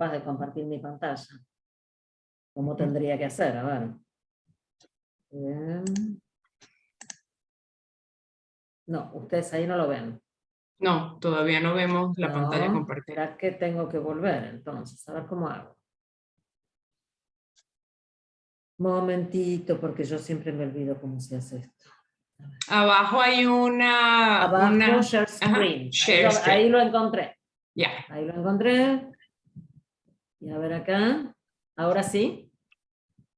capaz de compartir mi pantalla. ¿Cómo tendría que hacer? A ver. No, ustedes ahí no lo ven. No, todavía no vemos la pantalla compartida. ¿Será que tengo que volver entonces? A ver cómo hago. Momentito, porque yo siempre me olvido cómo se hace esto. Abajo hay Abajo, share screen. Share screen. Ahí lo encontré. Ya. Ahí lo encontré. Y a ver acá. Ahora sí.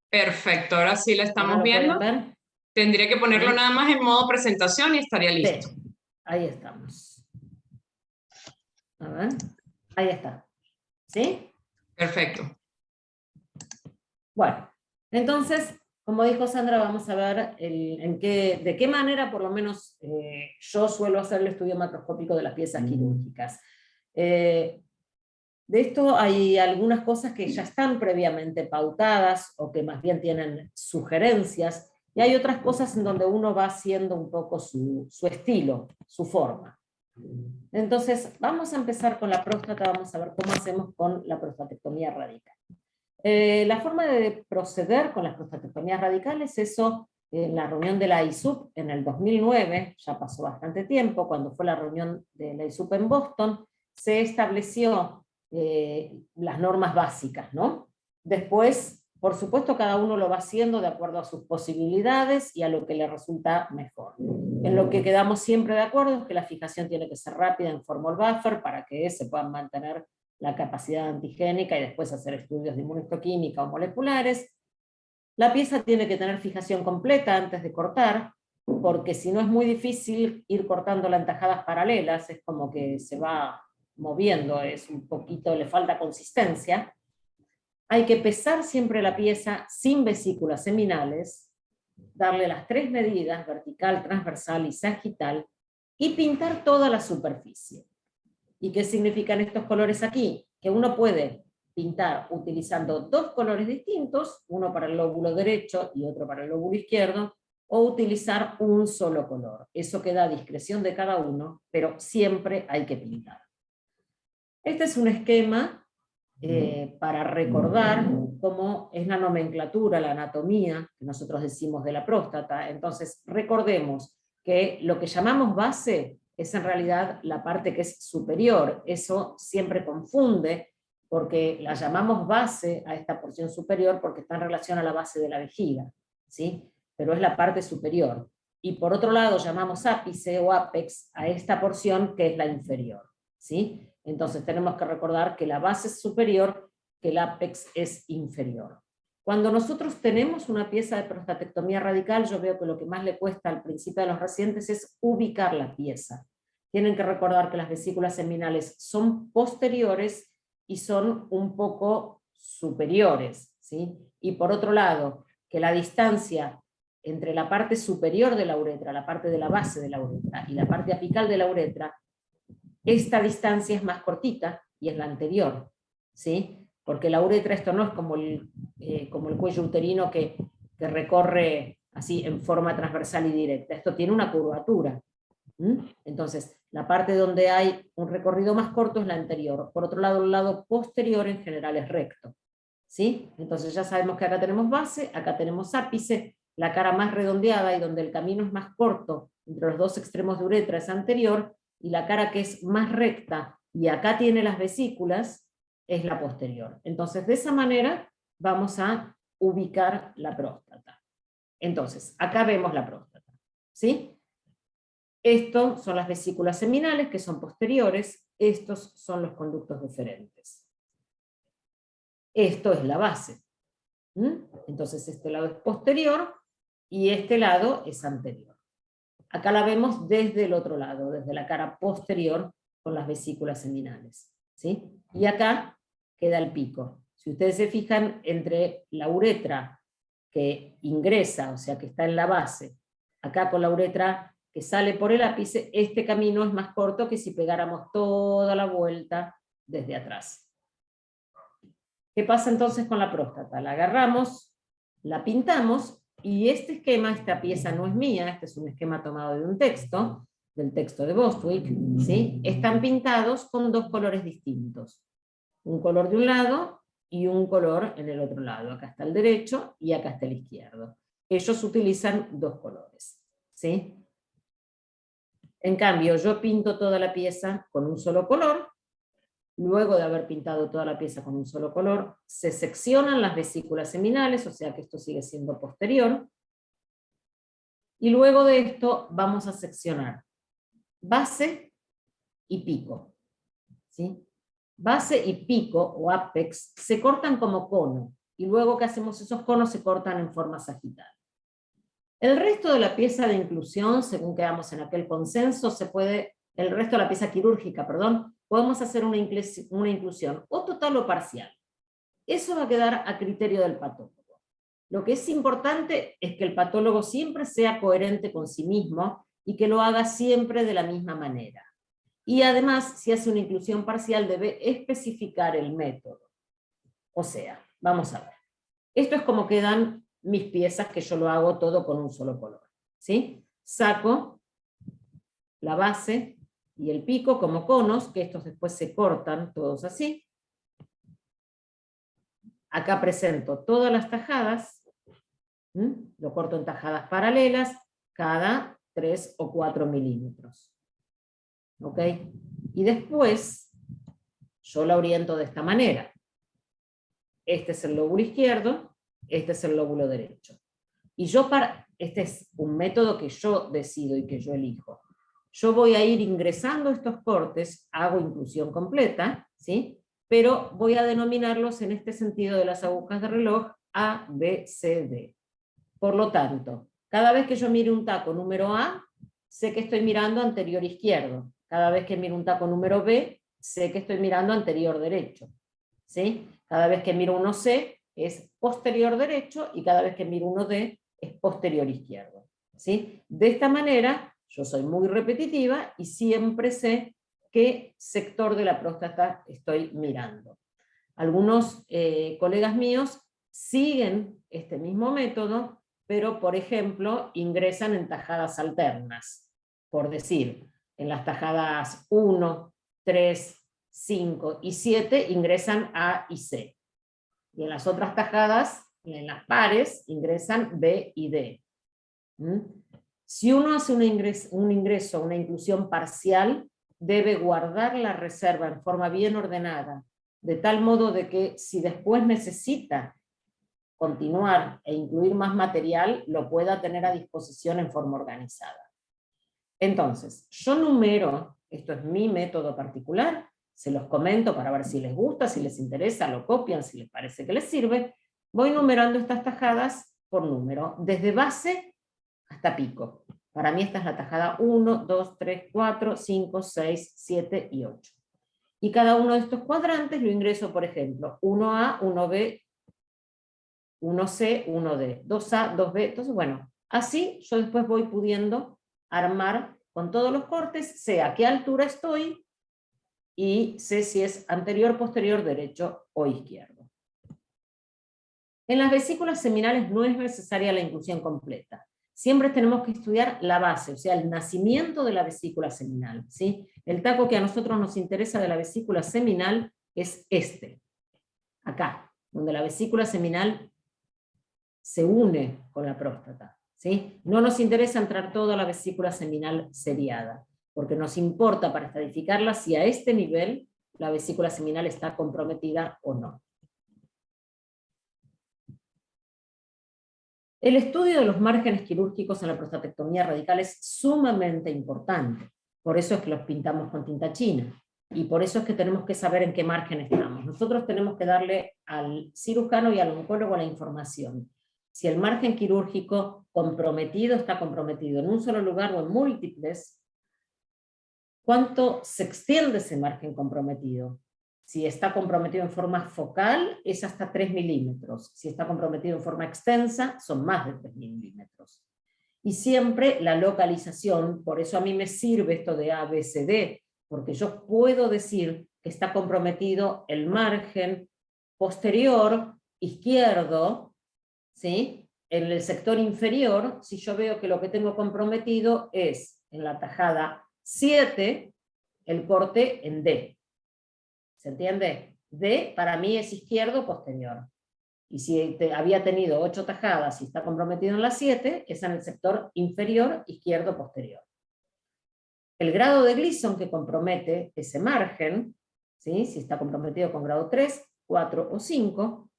Perfecto, ahora sí la estamos viendo. ¿Pueden ver? Tendría que ponerlo nada más en modo presentación y estaría listo. Sí. Ahí estamos. A ver. Ahí está. ¿Sí? Perfecto. Bueno, entonces, como dijo Sandra, vamos a ver de qué manera, por lo menos, yo suelo hacer el estudio macroscópico de las piezas quirúrgicas. De esto hay algunas cosas que ya están previamente pautadas, o que más bien tienen sugerencias, y hay otras cosas en donde uno va haciendo un poco su estilo, su forma. Entonces, vamos a empezar con la próstata, vamos a ver cómo hacemos con la prostatectomía radical. La forma de proceder con las prostatectomías radicales, eso en la reunión de la ISUP en el 2009, ya pasó bastante tiempo, cuando fue la reunión de la ISUP en Boston, se estableció las normas básicas, ¿no? Después, por supuesto, cada uno lo va haciendo de acuerdo a sus posibilidades y a lo que le resulta mejor. En lo que quedamos siempre de acuerdo es que la fijación tiene que ser rápida en formol buffer para que se puedan mantener la capacidad antigénica y después hacer estudios de inmunohistoquímica o moleculares. La pieza tiene que tener fijación completa antes de cortar, porque si no es muy difícil ir cortándola en tajadas paralelas, es como que se va moviendo, es un poquito, le falta consistencia. Hay que pesar siempre la pieza sin vesículas seminales, darle las 3 medidas, vertical, transversal y sagital, y pintar toda la superficie. ¿Y qué significan estos colores aquí? Que uno puede pintar utilizando 2 colores distintos, uno para el lóbulo derecho y otro para el lóbulo izquierdo, o utilizar un solo color. Eso queda a discreción de cada uno, pero siempre hay que pintar. Este es un esquema para recordar cómo es la nomenclatura, la anatomía, que nosotros decimos de la próstata. Entonces, recordemos que lo que llamamos base es en realidad la parte que es superior. Eso siempre confunde, porque la llamamos base a esta porción superior porque está en relación a la base de la vejiga, ¿sí? Pero es la parte superior. Y por otro lado llamamos ápice o apex a esta porción que es la inferior, ¿sí? Entonces tenemos que recordar que la base es superior, que el ápex es inferior. Cuando nosotros tenemos una pieza de prostatectomía radical, yo veo que lo que más le cuesta al principio de los residentes es ubicar la pieza. Tienen que recordar que las vesículas seminales son posteriores y son un poco superiores, ¿sí? Y por otro lado, que la distancia entre la parte superior de la uretra, la parte de la base de la uretra, y la parte apical de la uretra, esta distancia es más cortita y es la anterior, ¿sí? Porque la uretra, esto no es como el cuello uterino que recorre así en forma transversal y directa, esto tiene una curvatura. Entonces, la parte donde hay un recorrido más corto es la anterior. Por otro lado, el lado posterior en general es recto, ¿sí? Entonces ya sabemos que acá tenemos base, acá tenemos ápice, la cara más redondeada y donde el camino es más corto entre los 2 extremos de uretra es anterior, y la cara que es más recta y acá tiene las vesículas es la posterior. Entonces de esa manera vamos a ubicar la próstata. Entonces acá vemos la próstata, ¿sí? Estos son las vesículas seminales que son posteriores, estos son los conductos deferentes. Esto es la base. Entonces este lado es posterior y este lado es anterior. Acá la vemos desde el otro lado, desde la cara posterior con las vesículas seminales, ¿sí? Y acá queda el pico. Si ustedes se fijan, entre la uretra que ingresa, o sea que está en la base, acá con la uretra que sale por el ápice, este camino es más corto que si pegáramos toda la vuelta desde atrás. ¿Qué pasa entonces con la próstata? La agarramos, la pintamos, y este esquema, esta pieza no es mía, este es un esquema tomado de un texto, del texto de Bostwick, ¿sí? Están pintados con 2 colores distintos. Un color de un lado y un color en el otro lado. Acá está el derecho y acá está el izquierdo. Ellos utilizan dos colores, ¿sí? En cambio, yo pinto toda la pieza con un solo color. Luego de haber pintado toda la pieza con un solo color, se seccionan las vesículas seminales, o sea que esto sigue siendo posterior. Y luego de esto vamos a seccionar base y pico, ¿sí? Base y pico, o apex, se cortan como cono, y luego que hacemos esos conos se cortan en forma sagital. El resto de la pieza de inclusión, según quedamos en aquel consenso, el resto de la pieza quirúrgica, perdón, podemos hacer una inclusión o total o parcial. Eso va a quedar a criterio del patólogo. Lo que es importante es que el patólogo siempre sea coherente con sí mismo y que lo haga siempre de la misma manera. Y además, si hace una inclusión parcial, debe especificar el método. O sea, vamos a ver. Esto es como quedan mis piezas, que yo lo hago todo con un solo color, ¿sí? Saco la base y el pico como conos, que estos después se cortan todos así. Acá presento todas las tajadas, lo corto en tajadas paralelas, cada 3 o 4 milímetros. ¿Ok? Y después, yo la oriento de esta manera. Este es el lóbulo izquierdo, este es el lóbulo derecho. Y este es un método que yo decido y que yo elijo. Yo voy a ir ingresando estos cortes, hago inclusión completa, ¿sí? Pero voy a denominarlos en este sentido de las agujas de reloj A, B, C, D. Por lo tanto, cada vez que yo mire un taco número A, sé que estoy mirando anterior izquierdo. Cada vez que miro un taco número B, sé que estoy mirando anterior derecho. ¿Sí? Cada vez que miro uno C, es posterior derecho, y cada vez que miro uno D, es posterior izquierdo. ¿Sí? De esta manera, yo soy muy repetitiva y siempre sé qué sector de la próstata estoy mirando. Algunos colegas míos siguen este mismo método, pero por ejemplo ingresan en tajadas alternas, por decir, en las tajadas 1, 3, 5 y 7 ingresan A y C. Y en las otras tajadas, en las pares, ingresan B y D. Si uno hace un ingreso, una inclusión parcial, debe guardar la reserva en forma bien ordenada, de tal modo de que si después necesita continuar e incluir más material, lo pueda tener a disposición en forma organizada. Entonces, yo numero, esto es mi método particular, se los comento para ver si les gusta, si les interesa, lo copian, si les parece que les sirve. Voy numerando estas tajadas por número, desde base hasta pico. Para mí esta es la tajada 1, 2, 3, 4, 5, 6, 7 y 8. Y cada uno de estos cuadrantes lo ingreso, por ejemplo, 1A, 1B, 1C, 1D, 2A, 2B. Entonces, bueno, así yo después voy pudiendo armar con todos los cortes, sé a qué altura estoy y sé si es anterior, posterior, derecho o izquierdo. En las vesículas seminales no es necesaria la inclusión completa. Siempre tenemos que estudiar la base, o sea, el nacimiento de la vesícula seminal, ¿sí? El taco que a nosotros nos interesa de la vesícula seminal es este, acá, donde la vesícula seminal se une con la próstata, ¿sí? No nos interesa entrar toda la vesícula seminal seriada, porque nos importa para estadificarla si a este nivel la vesícula seminal está comprometida o no. El estudio de los márgenes quirúrgicos en la prostatectomía radical es sumamente importante. Por eso es que los pintamos con tinta china. Y por eso es que tenemos que saber en qué margen estamos. Nosotros tenemos que darle al cirujano y al oncólogo la información. Si el margen quirúrgico comprometido está comprometido en un solo lugar o en múltiples, ¿cuánto se extiende ese margen comprometido? Si está comprometido en forma focal, es hasta 3 milímetros. Si está comprometido en forma extensa, son más de 3 milímetros. Y siempre la localización, por eso a mí me sirve esto de ABCD, porque yo puedo decir que está comprometido el margen posterior izquierdo, ¿sí? En el sector inferior, si yo veo que lo que tengo comprometido es en la tajada 7, el corte en D. ¿Se entiende? D para mí es izquierdo o posterior. Y si había tenido 8 tajadas y está comprometido en la 7, es en el sector inferior izquierdo posterior. El grado de Gleason que compromete ese margen, ¿sí? Si está comprometido con grado 3, 4 o 5,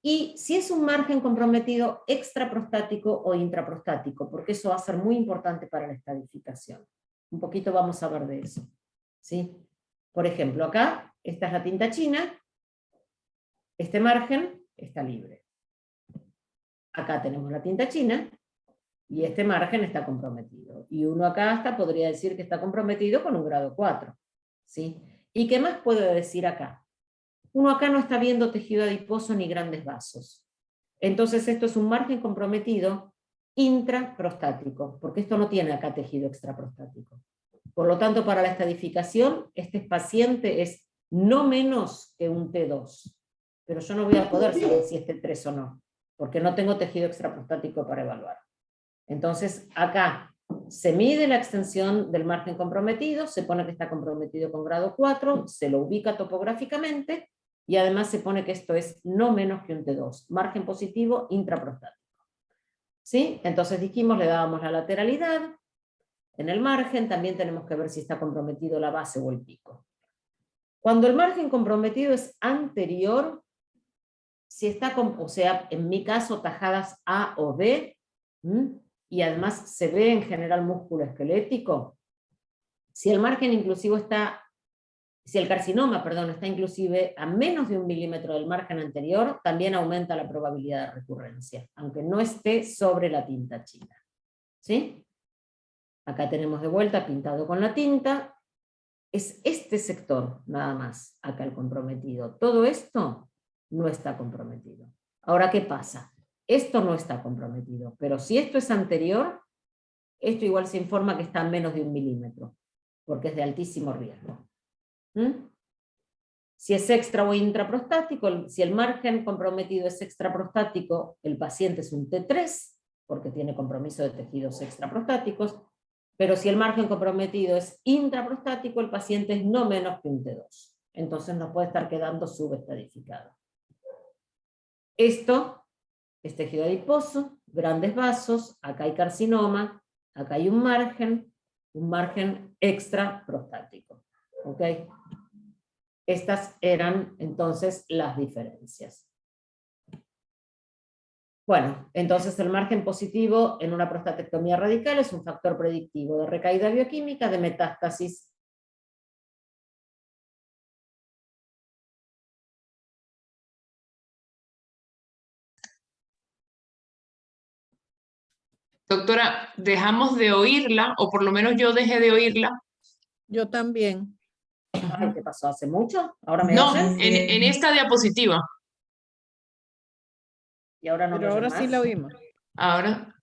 y si es un margen comprometido extraprostático o intraprostático, porque eso va a ser muy importante para la estadificación. Un poquito vamos a ver de eso, ¿sí? Por ejemplo, acá, esta es la tinta china, este margen está libre. Acá tenemos la tinta china, y este margen está comprometido. Y uno acá hasta podría decir que está comprometido con un grado 4, ¿sí? ¿Y qué más puedo decir acá? Uno acá no está viendo tejido adiposo ni grandes vasos. Entonces esto es un margen comprometido intraprostático, porque esto no tiene acá tejido extraprostático. Por lo tanto, para la estadificación, este paciente es no menos que un T2. Pero yo no voy a poder saber si es T3 o no, porque no tengo tejido extraprostático para evaluar. Entonces, acá se mide la extensión del margen comprometido, se pone que está comprometido con grado 4, se lo ubica topográficamente, y además se pone que esto es no menos que un T2, margen positivo intraprostático. ¿Sí? Entonces dijimos, le dábamos la lateralidad, en el margen también tenemos que ver si está comprometido la base o el pico. Cuando el margen comprometido es anterior, si está, o sea, en mi caso tajadas A o B, y además se ve en general músculo esquelético, si el margen inclusivo está, si el carcinoma, perdón, está inclusive a menos de 1 milímetro del margen anterior, también aumenta la probabilidad de recurrencia, aunque no esté sobre la tinta china. ¿Sí? Acá tenemos de vuelta pintado con la tinta, es este sector nada más, acá el comprometido. Todo esto no está comprometido. Ahora, ¿qué pasa? Esto no está comprometido, pero si esto es anterior, esto igual se informa que está a menos de 1 milímetro, porque es de altísimo riesgo. Si es extra o intraprostático, si el margen comprometido es extraprostático, el paciente es un T3, porque tiene compromiso de tejidos extraprostáticos, pero si el margen comprometido es intraprostático, el paciente es no menos que un T2. Entonces nos puede estar quedando subestadificado. Esto es tejido adiposo, grandes vasos, acá hay carcinoma, acá hay un margen extraprostático. ¿Ok? Estas eran entonces las diferencias. Bueno, entonces el margen positivo en una prostatectomía radical es un factor predictivo de recaída bioquímica, de metástasis. Doctora, dejamos de oírla, o por lo menos yo dejé de oírla. Yo también. Ay, ¿qué pasó? ¿Hace mucho? ¿Ahora me No, oyes? en esta diapositiva. ¿Y ahora no me Pero oyen ahora más? sí la oímos. Ahora.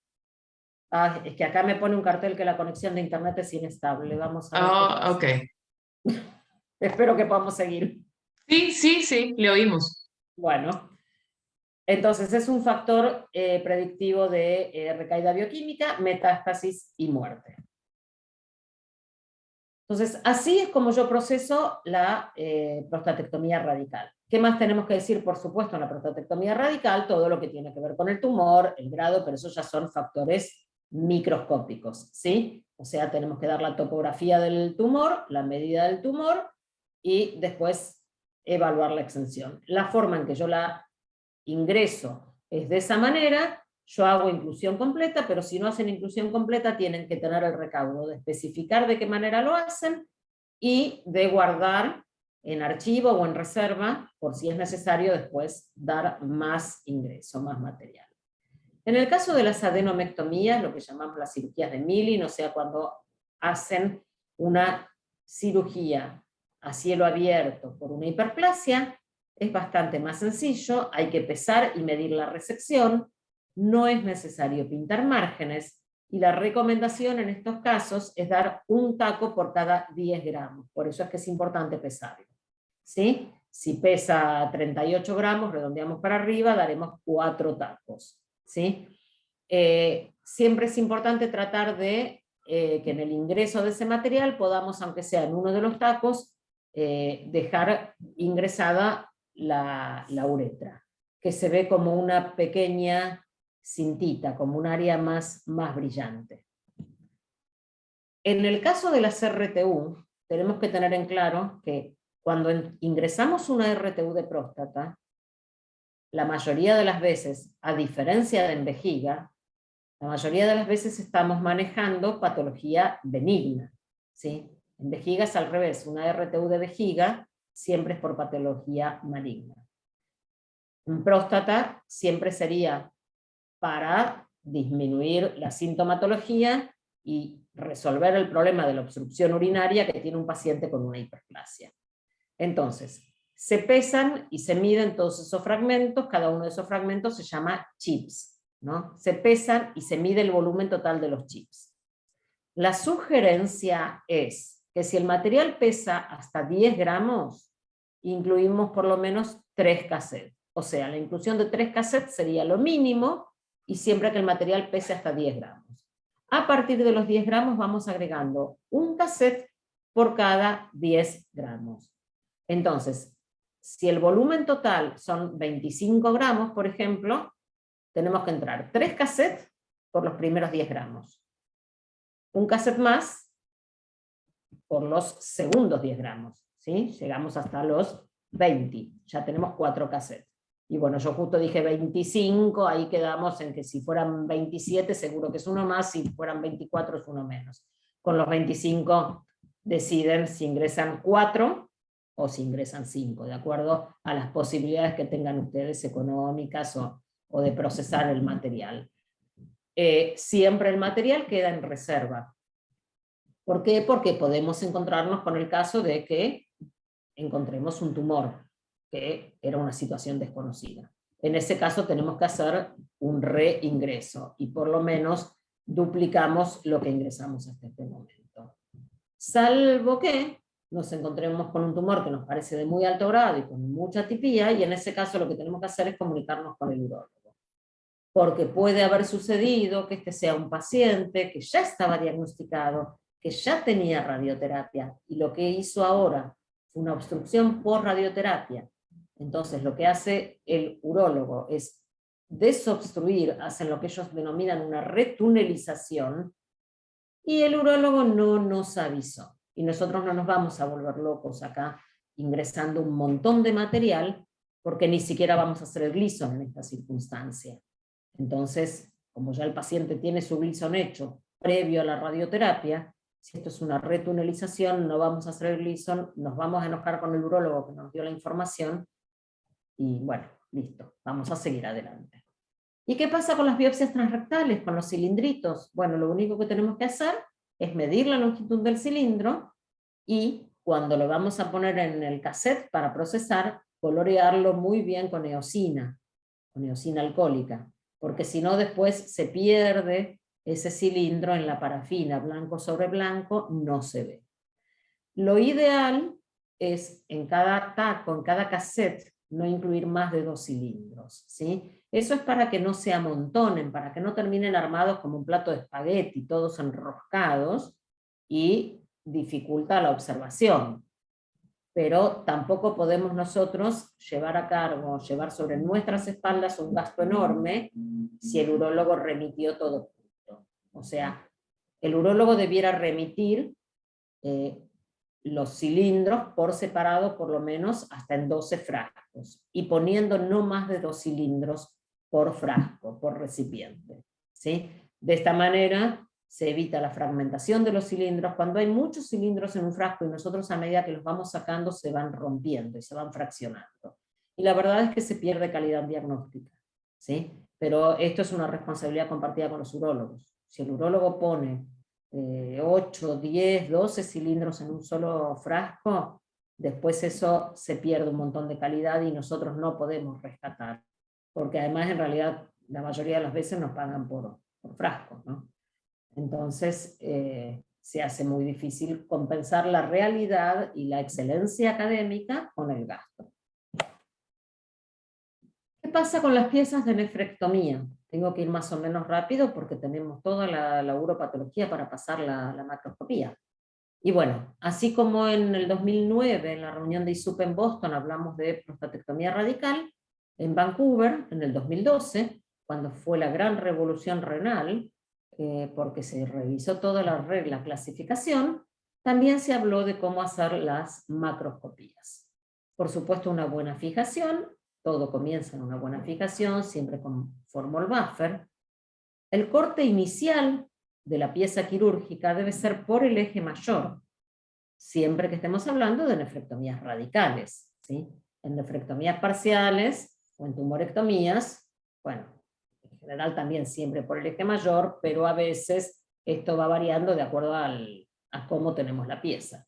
Ah, es que acá me pone un cartel que la conexión de internet es inestable. Vamos a ver qué Ah, pasa. ok. Espero que podamos seguir. Sí, le oímos. Bueno, entonces es un factor predictivo de recaída bioquímica, metástasis y muerte. Entonces, así es como yo proceso la prostatectomía radical. ¿Qué más tenemos que decir? Por supuesto, en la prostatectomía radical, todo lo que tiene que ver con el tumor, el grado, pero eso ya son factores microscópicos, ¿sí? O sea, tenemos que dar la topografía del tumor, la medida del tumor, y después evaluar la extensión. La forma en que yo la ingreso es de esa manera. Yo hago inclusión completa, pero si no hacen inclusión completa tienen que tener el recaudo de especificar de qué manera lo hacen y de guardar en archivo o en reserva, por si es necesario después dar más ingreso, más material. En el caso de las adenomectomías, lo que llamamos las cirugías de Milling, o sea, cuando hacen una cirugía a cielo abierto por una hiperplasia, es bastante más sencillo, hay que pesar y medir la resección, no es necesario pintar márgenes, y la recomendación en estos casos es dar un taco por cada 10 gramos, por eso es que es importante pesarlo. ¿Sí? Si pesa 38 gramos, redondeamos para arriba, daremos 4 tacos. ¿Sí? Siempre es importante tratar de que en el ingreso de ese material podamos, aunque sea en uno de los tacos, dejar ingresada la uretra, que se ve como una pequeña cintita, como un área más brillante. En el caso de las RTU, tenemos que tener en claro que cuando ingresamos una RTU de próstata, la mayoría de las veces, a diferencia de en vejiga, la mayoría de las veces estamos manejando patología benigna, ¿sí? En vejiga es al revés, una RTU de vejiga siempre es por patología maligna. En próstata siempre sería para disminuir la sintomatología y resolver el problema de la obstrucción urinaria que tiene un paciente con una hiperplasia. Entonces, se pesan y se miden todos esos fragmentos, cada uno de esos fragmentos se llama chips, ¿no? Se pesan y se mide el volumen total de los chips. La sugerencia es que si el material pesa hasta 10 gramos, incluimos por lo menos 3 cassettes. O sea, la inclusión de 3 cassettes sería lo mínimo, y siempre que el material pese hasta 10 gramos. A partir de los 10 gramos vamos agregando un cassette por cada 10 gramos. Entonces, si el volumen total son 25 gramos, por ejemplo, tenemos que entrar 3 cassettes por los primeros 10 gramos. Un cassette más por los segundos 10 gramos. ¿Sí? Llegamos hasta los 20. Ya tenemos 4 cassettes. Y bueno, yo justo dije 25, ahí quedamos en que si fueran 27 seguro que es uno más, si fueran 24 es uno menos. Con los 25 deciden si ingresan 4 o si ingresan 5, de acuerdo a las posibilidades que tengan ustedes económicas o de procesar el material. Siempre el material queda en reserva. ¿Por qué? Porque podemos encontrarnos con el caso de que encontremos un tumor, que era una situación desconocida. En ese caso tenemos que hacer un reingreso, y por lo menos duplicamos lo que ingresamos hasta este momento. Salvo que nos encontremos con un tumor que nos parece de muy alto grado y con mucha atipía, y en ese caso lo que tenemos que hacer es comunicarnos con el urólogo. Porque puede haber sucedido que este sea un paciente que ya estaba diagnosticado, que ya tenía radioterapia, y lo que hizo ahora fue una obstrucción por radioterapia. Entonces lo que hace el urólogo es desobstruir, hacen lo que ellos denominan una retunelización, y el urólogo no nos avisó. Y nosotros no nos vamos a volver locos acá ingresando un montón de material, porque ni siquiera vamos a hacer el Gleason en esta circunstancia. Entonces, como ya el paciente tiene su Gleason hecho previo a la radioterapia, si esto es una retunelización, no vamos a hacer el Gleason, nos vamos a enojar con el urólogo que nos dio la información, y bueno, listo, vamos a seguir adelante. ¿Y qué pasa con las biopsias transrectales, con los cilindritos? Bueno, lo único que tenemos que hacer es medir la longitud del cilindro, y cuando lo vamos a poner en el cassette para procesar, colorearlo muy bien con eosina alcohólica, porque si no después se pierde ese cilindro en la parafina, blanco sobre blanco, no se ve. Lo ideal es en cada taco, en cada cassette, no incluir más de 2 cilindros, ¿sí? Eso es para que no se amontonen, para que no terminen armados como un plato de espagueti, todos enroscados, y dificulta la observación. Pero tampoco podemos nosotros llevar a cargo, llevar sobre nuestras espaldas un gasto enorme si el urólogo remitió todo junto. O sea, el urólogo debiera remitir los cilindros por separado, por lo menos hasta en 12 frascos, y poniendo no más de 2 cilindros por frasco, por recipiente, ¿sí? De esta manera se evita la fragmentación de los cilindros. Cuando hay muchos cilindros en un frasco y nosotros a medida que los vamos sacando se van rompiendo y se van fraccionando. Y la verdad es que se pierde calidad diagnóstica, ¿sí? Pero esto es una responsabilidad compartida con los urólogos. Si el urólogo pone 8, 10, 12 cilindros en un solo frasco, después eso se pierde un montón de calidad y nosotros no podemos rescatar. Porque además en realidad la mayoría de las veces nos pagan por frasco, ¿no? Entonces se hace muy difícil compensar la realidad y la excelencia académica con el gasto. ¿Qué pasa con las piezas de nefrectomía? Tengo que ir más o menos rápido porque tenemos toda la uropatología para pasar la macroscopía. Y bueno, así como en el 2009, en la reunión de ISUP en Boston, hablamos de prostatectomía radical, en Vancouver, en el 2012, cuando fue la gran revolución renal, porque se revisó toda la clasificación, también se habló de cómo hacer las macroscopías. Por supuesto, una buena fijación, todo comienza en una buena fijación, siempre con formol buffer. El corte inicial de la pieza quirúrgica debe ser por el eje mayor, siempre que estemos hablando de nefrectomías radicales, ¿sí? En nefrectomías parciales o en tumorectomías, bueno, en general también siempre por el eje mayor, pero a veces esto va variando de acuerdo a cómo tenemos la pieza.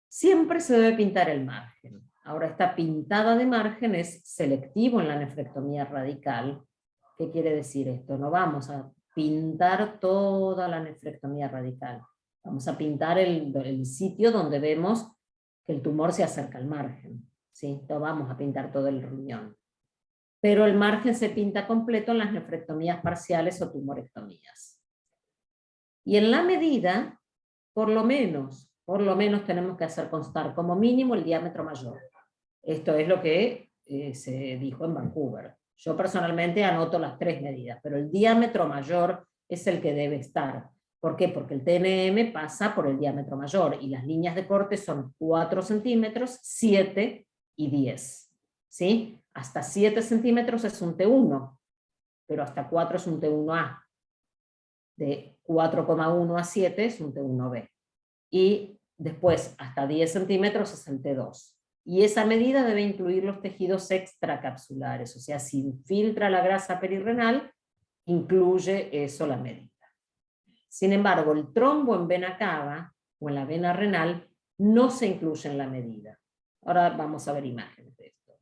Siempre se debe pintar el margen. Ahora, esta pintada de margen es selectivo en la nefrectomía radical. ¿Qué quiere decir esto? No vamos a pintar toda la nefrectomía radical. Vamos a pintar el sitio donde vemos que el tumor se acerca al margen, ¿sí? No vamos a pintar todo el riñón. Pero el margen se pinta completo en las nefrectomías parciales o tumorectomías. Y en la medida, por lo menos tenemos que hacer constar como mínimo el diámetro mayor. Esto es lo que se dijo en Vancouver. Yo personalmente anoto las 3 medidas, pero el diámetro mayor es el que debe estar. ¿Por qué? Porque el TNM pasa por el diámetro mayor y las líneas de corte son 4 centímetros, 7 y 10. ¿Sí? Hasta 7 centímetros es un T1, pero hasta 4 es un T1A. De 4,1 a 7 es un T1B. Y después hasta 10 centímetros es el T2. Y esa medida debe incluir los tejidos extracapsulares, o sea, si infiltra la grasa perirrenal, incluye eso la medida. Sin embargo, el trombo en vena cava o en la vena renal no se incluye en la medida. Ahora vamos a ver imágenes de esto.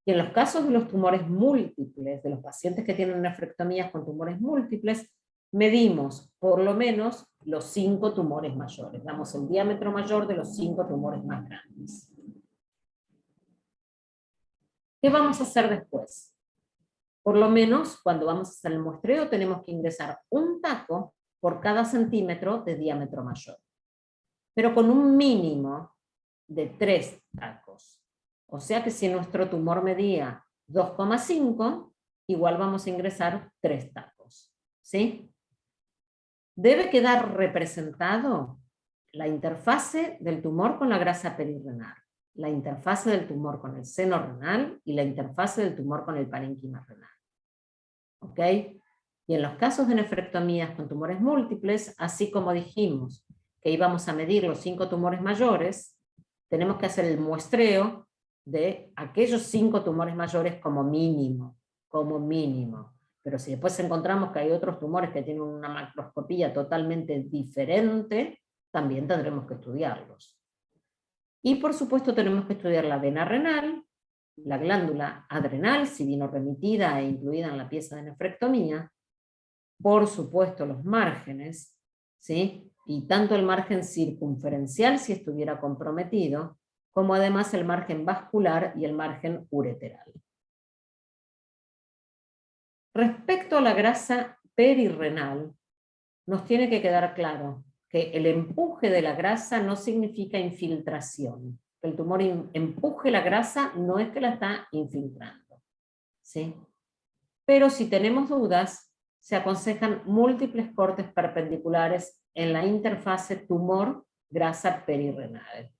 Y en los casos de los tumores múltiples, de los pacientes que tienen nefrectomías con tumores múltiples, medimos por lo menos los 5 tumores mayores. Damos el diámetro mayor de los 5 tumores más grandes. ¿Qué vamos a hacer después? Por lo menos, cuando vamos a hacer el muestreo, tenemos que ingresar un taco por cada centímetro de diámetro mayor. Pero con un mínimo de 3 tacos. O sea que si nuestro tumor medía 2,5, igual vamos a ingresar 3 tacos. ¿Sí? Debe quedar representado la interfase del tumor con la grasa perirrenal, la interfase del tumor con el seno renal y la interfase del tumor con el parénquima renal. ¿Ok? Y en los casos de nefrectomías con tumores múltiples, así como dijimos que íbamos a medir los 5 tumores mayores, tenemos que hacer el muestreo de aquellos 5 tumores mayores como mínimo. Pero si después encontramos que hay otros tumores que tienen una macroscopía totalmente diferente, también tendremos que estudiarlos. Y por supuesto tenemos que estudiar la vena renal, la glándula adrenal, si vino remitida e incluida en la pieza de nefrectomía, por supuesto los márgenes, ¿sí? Y tanto el margen circunferencial si estuviera comprometido, como además el margen vascular y el margen ureteral. Respecto a la grasa perirrenal, nos tiene que quedar claro que el empuje de la grasa no significa infiltración. Que el tumor empuje la grasa no es que la está infiltrando, ¿sí? Pero si tenemos dudas, se aconsejan múltiples cortes perpendiculares en la interfase tumor-grasa perirrenal.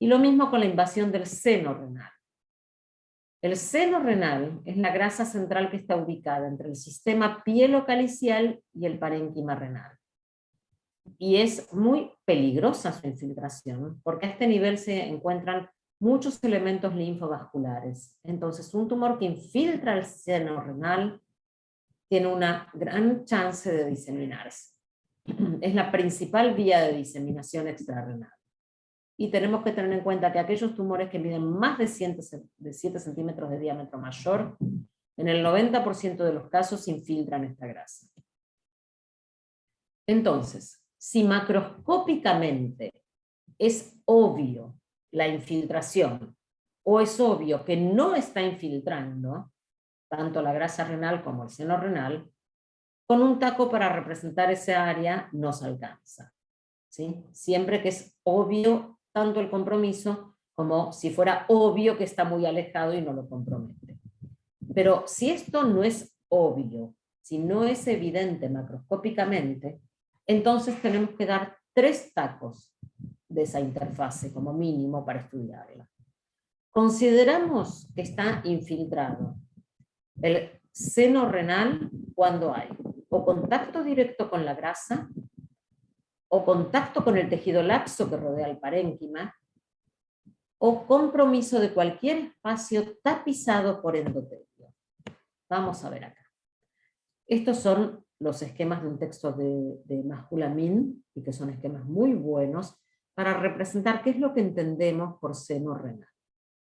Y lo mismo con la invasión del seno renal. El seno renal es la grasa central que está ubicada entre el sistema pielocalicial y el parénquima renal. Y es muy peligrosa su infiltración, porque a este nivel se encuentran muchos elementos linfovasculares. Entonces, un tumor que infiltra el seno renal tiene una gran chance de diseminarse. Es la principal vía de diseminación extrarrenal. Y tenemos que tener en cuenta que aquellos tumores que miden más de 7 centímetros de diámetro mayor, en el 90% de los casos infiltran esta grasa. Entonces, si macroscópicamente es obvio la infiltración, o es obvio que no está infiltrando, tanto la grasa renal como el seno renal, con un taco para representar esa área nos alcanza. ¿sí? Siempre que es obvio tanto el compromiso como si fuera obvio que está muy alejado y no lo compromete. Pero si esto no es obvio, si no es evidente macroscópicamente, entonces tenemos que dar 3 tacos de esa interfase como mínimo para estudiarla. Consideramos que está infiltrado el seno renal cuando hay o contacto directo con la grasa, o contacto con el tejido laxo que rodea el parénquima, o compromiso de cualquier espacio tapizado por endotelio. Vamos a ver acá. Estos son los esquemas de un texto de Mahul Amin, y que son esquemas muy buenos para representar qué es lo que entendemos por seno renal.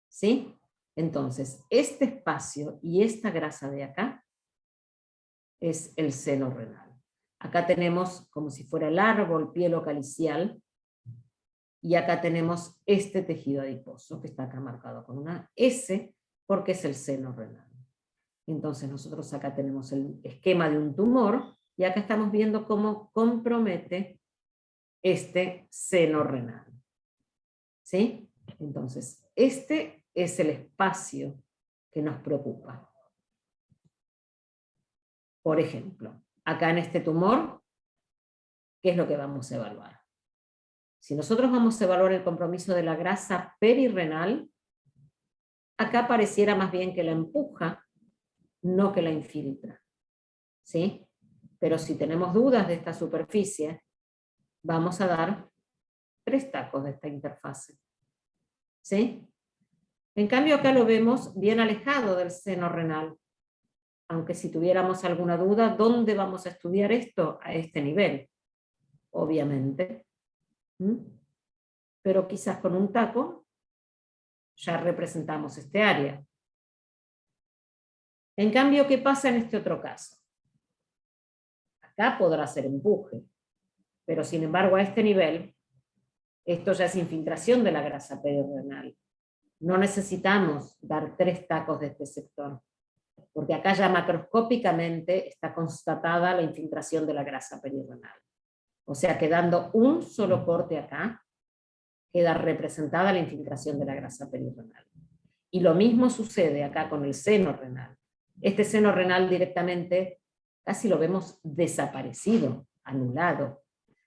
¿Sí? Entonces, este espacio y esta grasa de acá es el seno renal. Acá tenemos como si fuera el árbol pielocalicial, y acá tenemos este tejido adiposo que está acá marcado con una S porque es el seno renal. Entonces nosotros acá tenemos el esquema de un tumor y acá estamos viendo cómo compromete este seno renal. ¿Sí? Entonces, este es el espacio que nos preocupa. Por ejemplo, acá en este tumor, ¿qué es lo que vamos a evaluar? Si nosotros vamos a evaluar el compromiso de la grasa perirrenal, acá pareciera más bien que la empuja, no que la infiltra. ¿Sí? Pero si tenemos dudas de esta superficie, vamos a dar 3 tacos de esta interfase. ¿Sí? En cambio acá lo vemos bien alejado del seno renal. Aunque si tuviéramos alguna duda, ¿dónde vamos a estudiar esto? A este nivel, obviamente. Pero quizás con un taco ya representamos este área. En cambio, ¿qué pasa en este otro caso? Acá podrá ser empuje, pero sin embargo a este nivel, esto ya es infiltración de la grasa perirrenal. No necesitamos dar 3 tacos de este sector, porque acá ya macroscópicamente está constatada la infiltración de la grasa perirrenal. O sea que dando un solo corte acá, queda representada la infiltración de la grasa perirrenal. Y lo mismo sucede acá con el seno renal. Este seno renal directamente casi lo vemos desaparecido, anulado.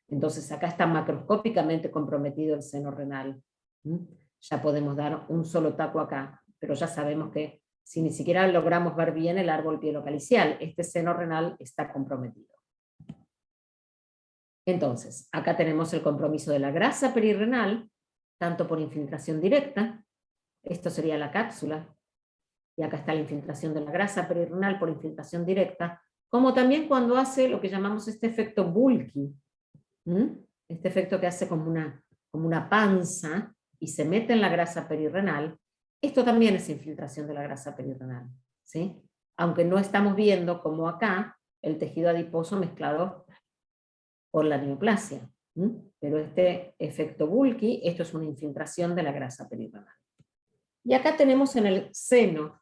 Entonces acá está macroscópicamente comprometido el seno renal. Ya podemos dar un solo taco acá, pero ya sabemos que si ni siquiera logramos ver bien el árbol pielocalicial, este seno renal está comprometido. Entonces, acá tenemos el compromiso de la grasa perirrenal, tanto por infiltración directa, esto sería la cápsula, y acá está la infiltración de la grasa perirrenal por infiltración directa, como también cuando hace lo que llamamos este efecto bulky, este efecto que hace como una panza y se mete en la grasa perirrenal. Esto también es infiltración de la grasa perirrenal, ¿sí? Aunque no estamos viendo como acá el tejido adiposo mezclado por la neoplasia, pero este efecto bulky, esto es una infiltración de la grasa perirrenal. Y acá tenemos en el seno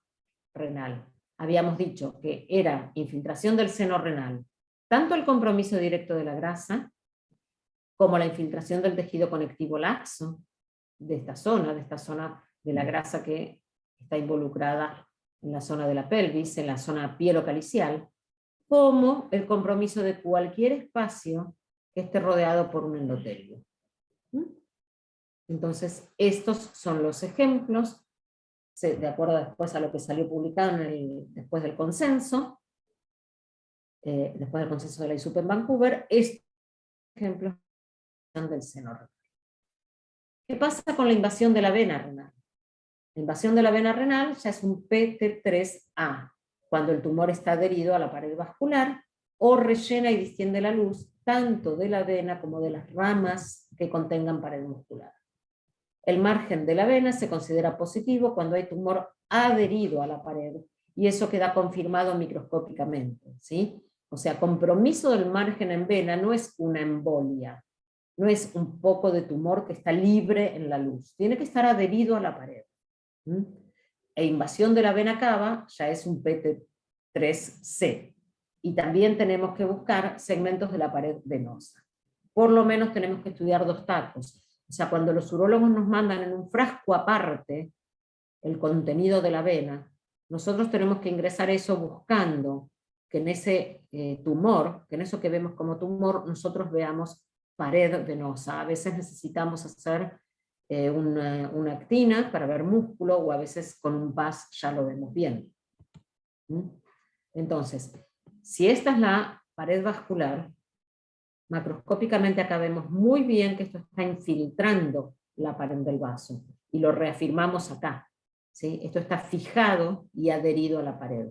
renal, habíamos dicho que era infiltración del seno renal, tanto el compromiso directo de la grasa, como la infiltración del tejido conectivo laxo, de esta zona de la grasa que está involucrada en la zona de la pelvis, en la zona pielocalicial, como el compromiso de cualquier espacio que esté rodeado por un endotelio. Entonces, estos son los ejemplos, de acuerdo después a lo que salió publicado después del consenso de la ISUP en Vancouver, estos ejemplos del seno renal. ¿Qué pasa con la invasión de la vena renal? La invasión de la vena renal ya es un PT3A, cuando el tumor está adherido a la pared vascular o rellena y distiende la luz tanto de la vena como de las ramas que contengan pared muscular. El margen de la vena se considera positivo cuando hay tumor adherido a la pared, y eso queda confirmado microscópicamente, ¿sí? O sea, compromiso del margen en vena no es una embolia, no es un poco de tumor que está libre en la luz, tiene que estar adherido a la pared. E invasión de la vena cava ya es un PT3C. Y también tenemos que buscar segmentos de la pared venosa. por lo menos tenemos que estudiar 2 tacos. O sea, cuando los urólogos nos mandan en un frasco aparte el contenido de la vena, nosotros tenemos que ingresar eso buscando que en ese tumor, que en eso que vemos como tumor, nosotros veamos pared venosa. A veces necesitamos hacer una actina para ver músculo, o a veces con un PAS ya lo vemos bien. Entonces, si esta es la pared vascular, macroscópicamente acá vemos muy bien que esto está infiltrando la pared del vaso, y lo reafirmamos acá, ¿sí? Esto está fijado y adherido a la pared.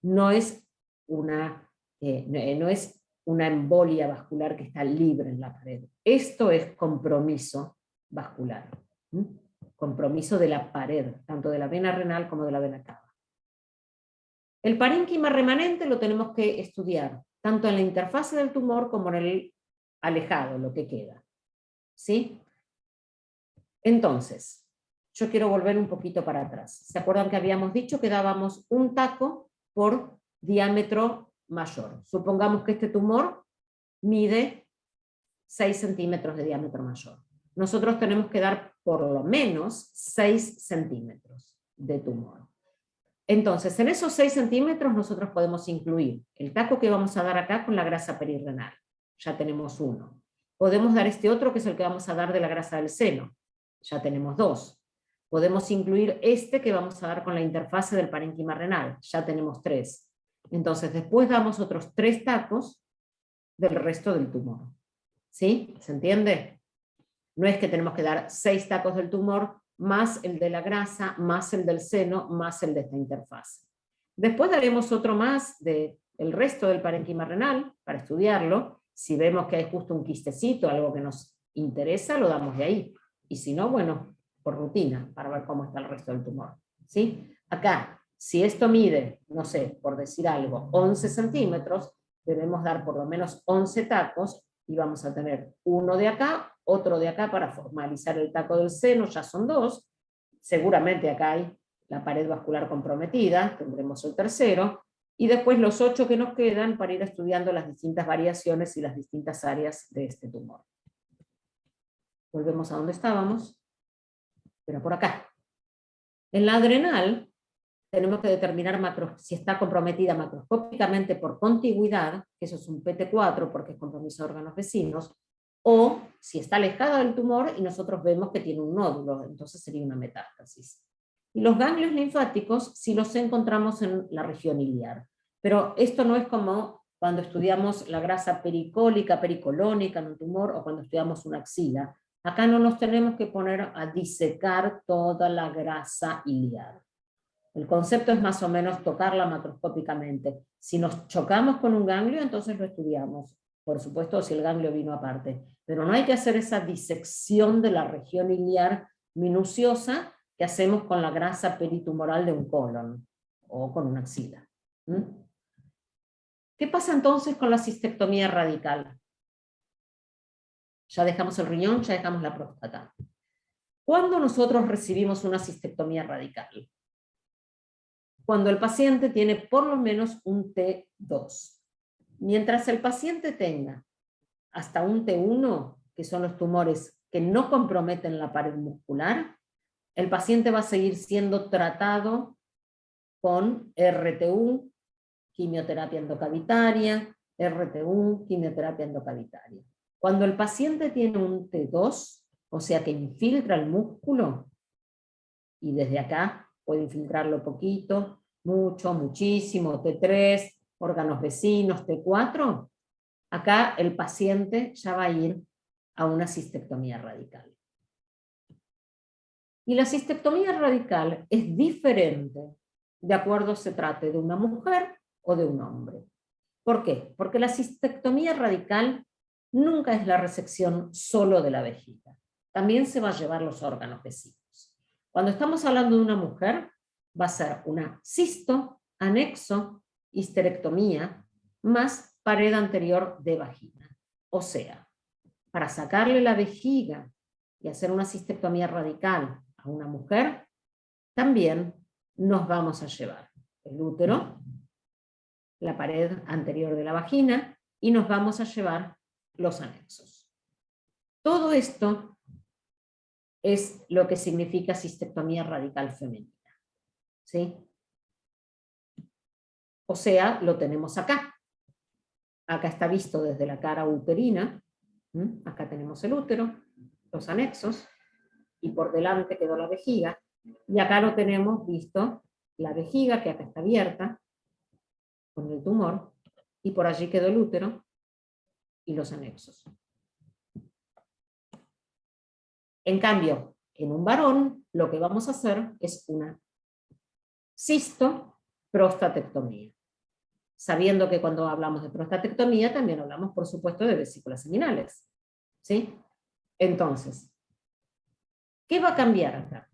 No es una embolia vascular que está libre en la pared. Esto es compromiso vascular. Compromiso de la pared, tanto de la vena renal como de la vena cava. El parénquima remanente lo tenemos que estudiar, tanto en la interfase del tumor como en el alejado, lo que queda. ¿Sí? Entonces, yo quiero volver un poquito para atrás. ¿Se acuerdan que habíamos dicho que dábamos un taco por diámetro mayor? Supongamos que este tumor mide 6 centímetros de diámetro mayor. Nosotros tenemos que dar por lo menos 6 centímetros de tumor. Entonces, en esos 6 centímetros nosotros podemos incluir el taco que vamos a dar acá con la grasa perirrenal. Ya tenemos 1. Podemos dar este otro, que es el que vamos a dar de la grasa del seno. Ya tenemos 2. Podemos incluir este que vamos a dar con la interfase del parénquima renal. Ya tenemos 3. Entonces, después damos otros 3 tacos del resto del tumor. ¿Sí? ¿Se entiende? No es que tenemos que dar 6 tacos del tumor, más el de la grasa, más el del seno, más el de esta interfase. Después daremos otro más del resto del parénquima renal, para estudiarlo. Si vemos que hay justo un quistecito, algo que nos interesa, lo damos de ahí. Y si no, bueno, por rutina, para ver cómo está el resto del tumor. ¿Sí? Acá, si esto mide, no sé, por decir algo, 11 centímetros, debemos dar por lo menos 11 tacos, y vamos a tener uno de acá, otro de acá para formalizar el taco del seno, ya son 2. Seguramente acá hay la pared vascular comprometida, tendremos el tercero, y después los 8 que nos quedan para ir estudiando las distintas variaciones y las distintas áreas de este tumor. Volvemos a donde estábamos, pero por acá. En la adrenal tenemos que determinar si está comprometida macroscópicamente por contigüidad, que eso es un PT4 porque es compromiso de órganos vecinos, o si está alejada del tumor y nosotros vemos que tiene un nódulo, entonces sería una metástasis. Y los ganglios linfáticos si los encontramos en la región iliar. Pero esto no es como cuando estudiamos la grasa pericólica, pericolónica en un tumor, o cuando estudiamos una axila. Acá no nos tenemos que poner a disecar toda la grasa iliar. El concepto es más o menos tocarla macroscópicamente. Si nos chocamos con un ganglio, entonces lo estudiamos. Por supuesto, si el ganglio vino aparte. Pero no hay que hacer esa disección de la región iliar minuciosa que hacemos con la grasa peritumoral de un colon o con una axila. ¿Qué pasa entonces con la cistectomía radical? Ya dejamos el riñón, ya dejamos la próstata. ¿Cuándo nosotros recibimos una cistectomía radical? Cuando el paciente tiene por lo menos un T2. Mientras el paciente tenga hasta un T1, que son los tumores que no comprometen la pared muscular, el paciente va a seguir siendo tratado con RTU, quimioterapia endocavitaria, RTU, quimioterapia endocavitaria. Cuando el paciente tiene un T2, o sea que infiltra el músculo, y desde acá puede infiltrarlo poquito, mucho, muchísimo, T3, órganos vecinos, T4, acá el paciente ya va a ir a una cistectomía radical. Y la cistectomía radical es diferente de acuerdo se trate de una mujer o de un hombre. ¿Por qué? Porque la cistectomía radical nunca es la resección solo de la vejiga. También se va a llevar los órganos vecinos. Cuando estamos hablando de una mujer, va a ser una cisto, anexo, histerectomía, más pared anterior de vagina. O sea, para sacarle la vejiga y hacer una cistectomía radical a una mujer, también nos vamos a llevar el útero, la pared anterior de la vagina, y nos vamos a llevar los anexos. Todo esto es lo que significa cistectomía radical femenina, ¿sí? O sea, lo tenemos acá. Acá está visto desde la cara uterina, acá tenemos el útero, los anexos, y por delante quedó la vejiga, y acá lo tenemos visto, la vejiga, que acá está abierta, con el tumor, y por allí quedó el útero, y los anexos. En cambio, en un varón, lo que vamos a hacer es una cistoprostatectomía. Sabiendo que cuando hablamos de prostatectomía también hablamos, por supuesto, de vesículas seminales, ¿sí? Entonces, ¿qué va a cambiar acá?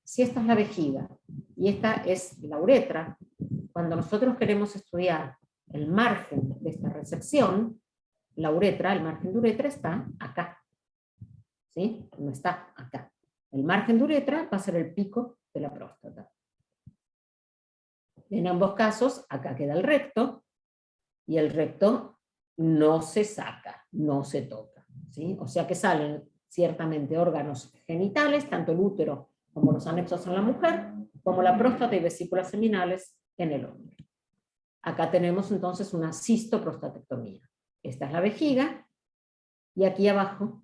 Si esta es la vejiga y esta es la uretra, cuando nosotros queremos estudiar el margen de esta resección, la uretra, el margen de uretra está acá, ¿sí? No está acá. El margen de uretra va a ser el pico de la próstata. En ambos casos, acá queda el recto, y el recto no se saca, no se toca, ¿sí? O sea que salen ciertamente órganos genitales, tanto el útero como los anexos en la mujer, como la próstata y vesículas seminales en el hombre. Acá tenemos entonces una cistoprostatectomía. Esta es la vejiga, y aquí abajo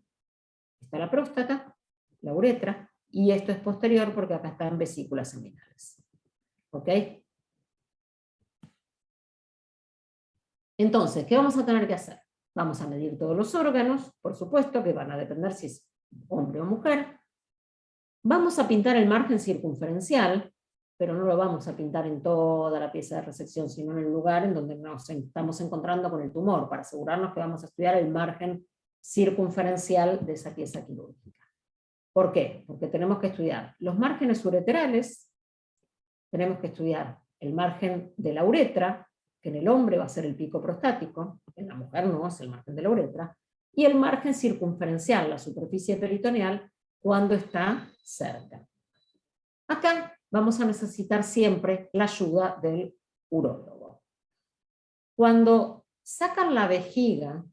está la próstata, la uretra, y esto es posterior porque acá están vesículas seminales. ¿Ok? Entonces, ¿qué vamos a tener que hacer? Vamos a medir todos los órganos, por supuesto, que van a depender si es hombre o mujer. Vamos a pintar el margen circunferencial, pero no lo vamos a pintar en toda la pieza de resección, sino en el lugar en donde nos estamos encontrando con el tumor, para asegurarnos que vamos a estudiar el margen circunferencial de esa pieza quirúrgica. ¿Por qué? Porque tenemos que estudiar los márgenes ureterales, tenemos que estudiar el margen de la uretra, que en el hombre va a ser el pico prostático, en la mujer no, es el margen de la uretra, y el margen circunferencial, la superficie peritoneal, cuando está cerca. Acá vamos a necesitar siempre la ayuda del urólogo. Cuando sacan la vejiga,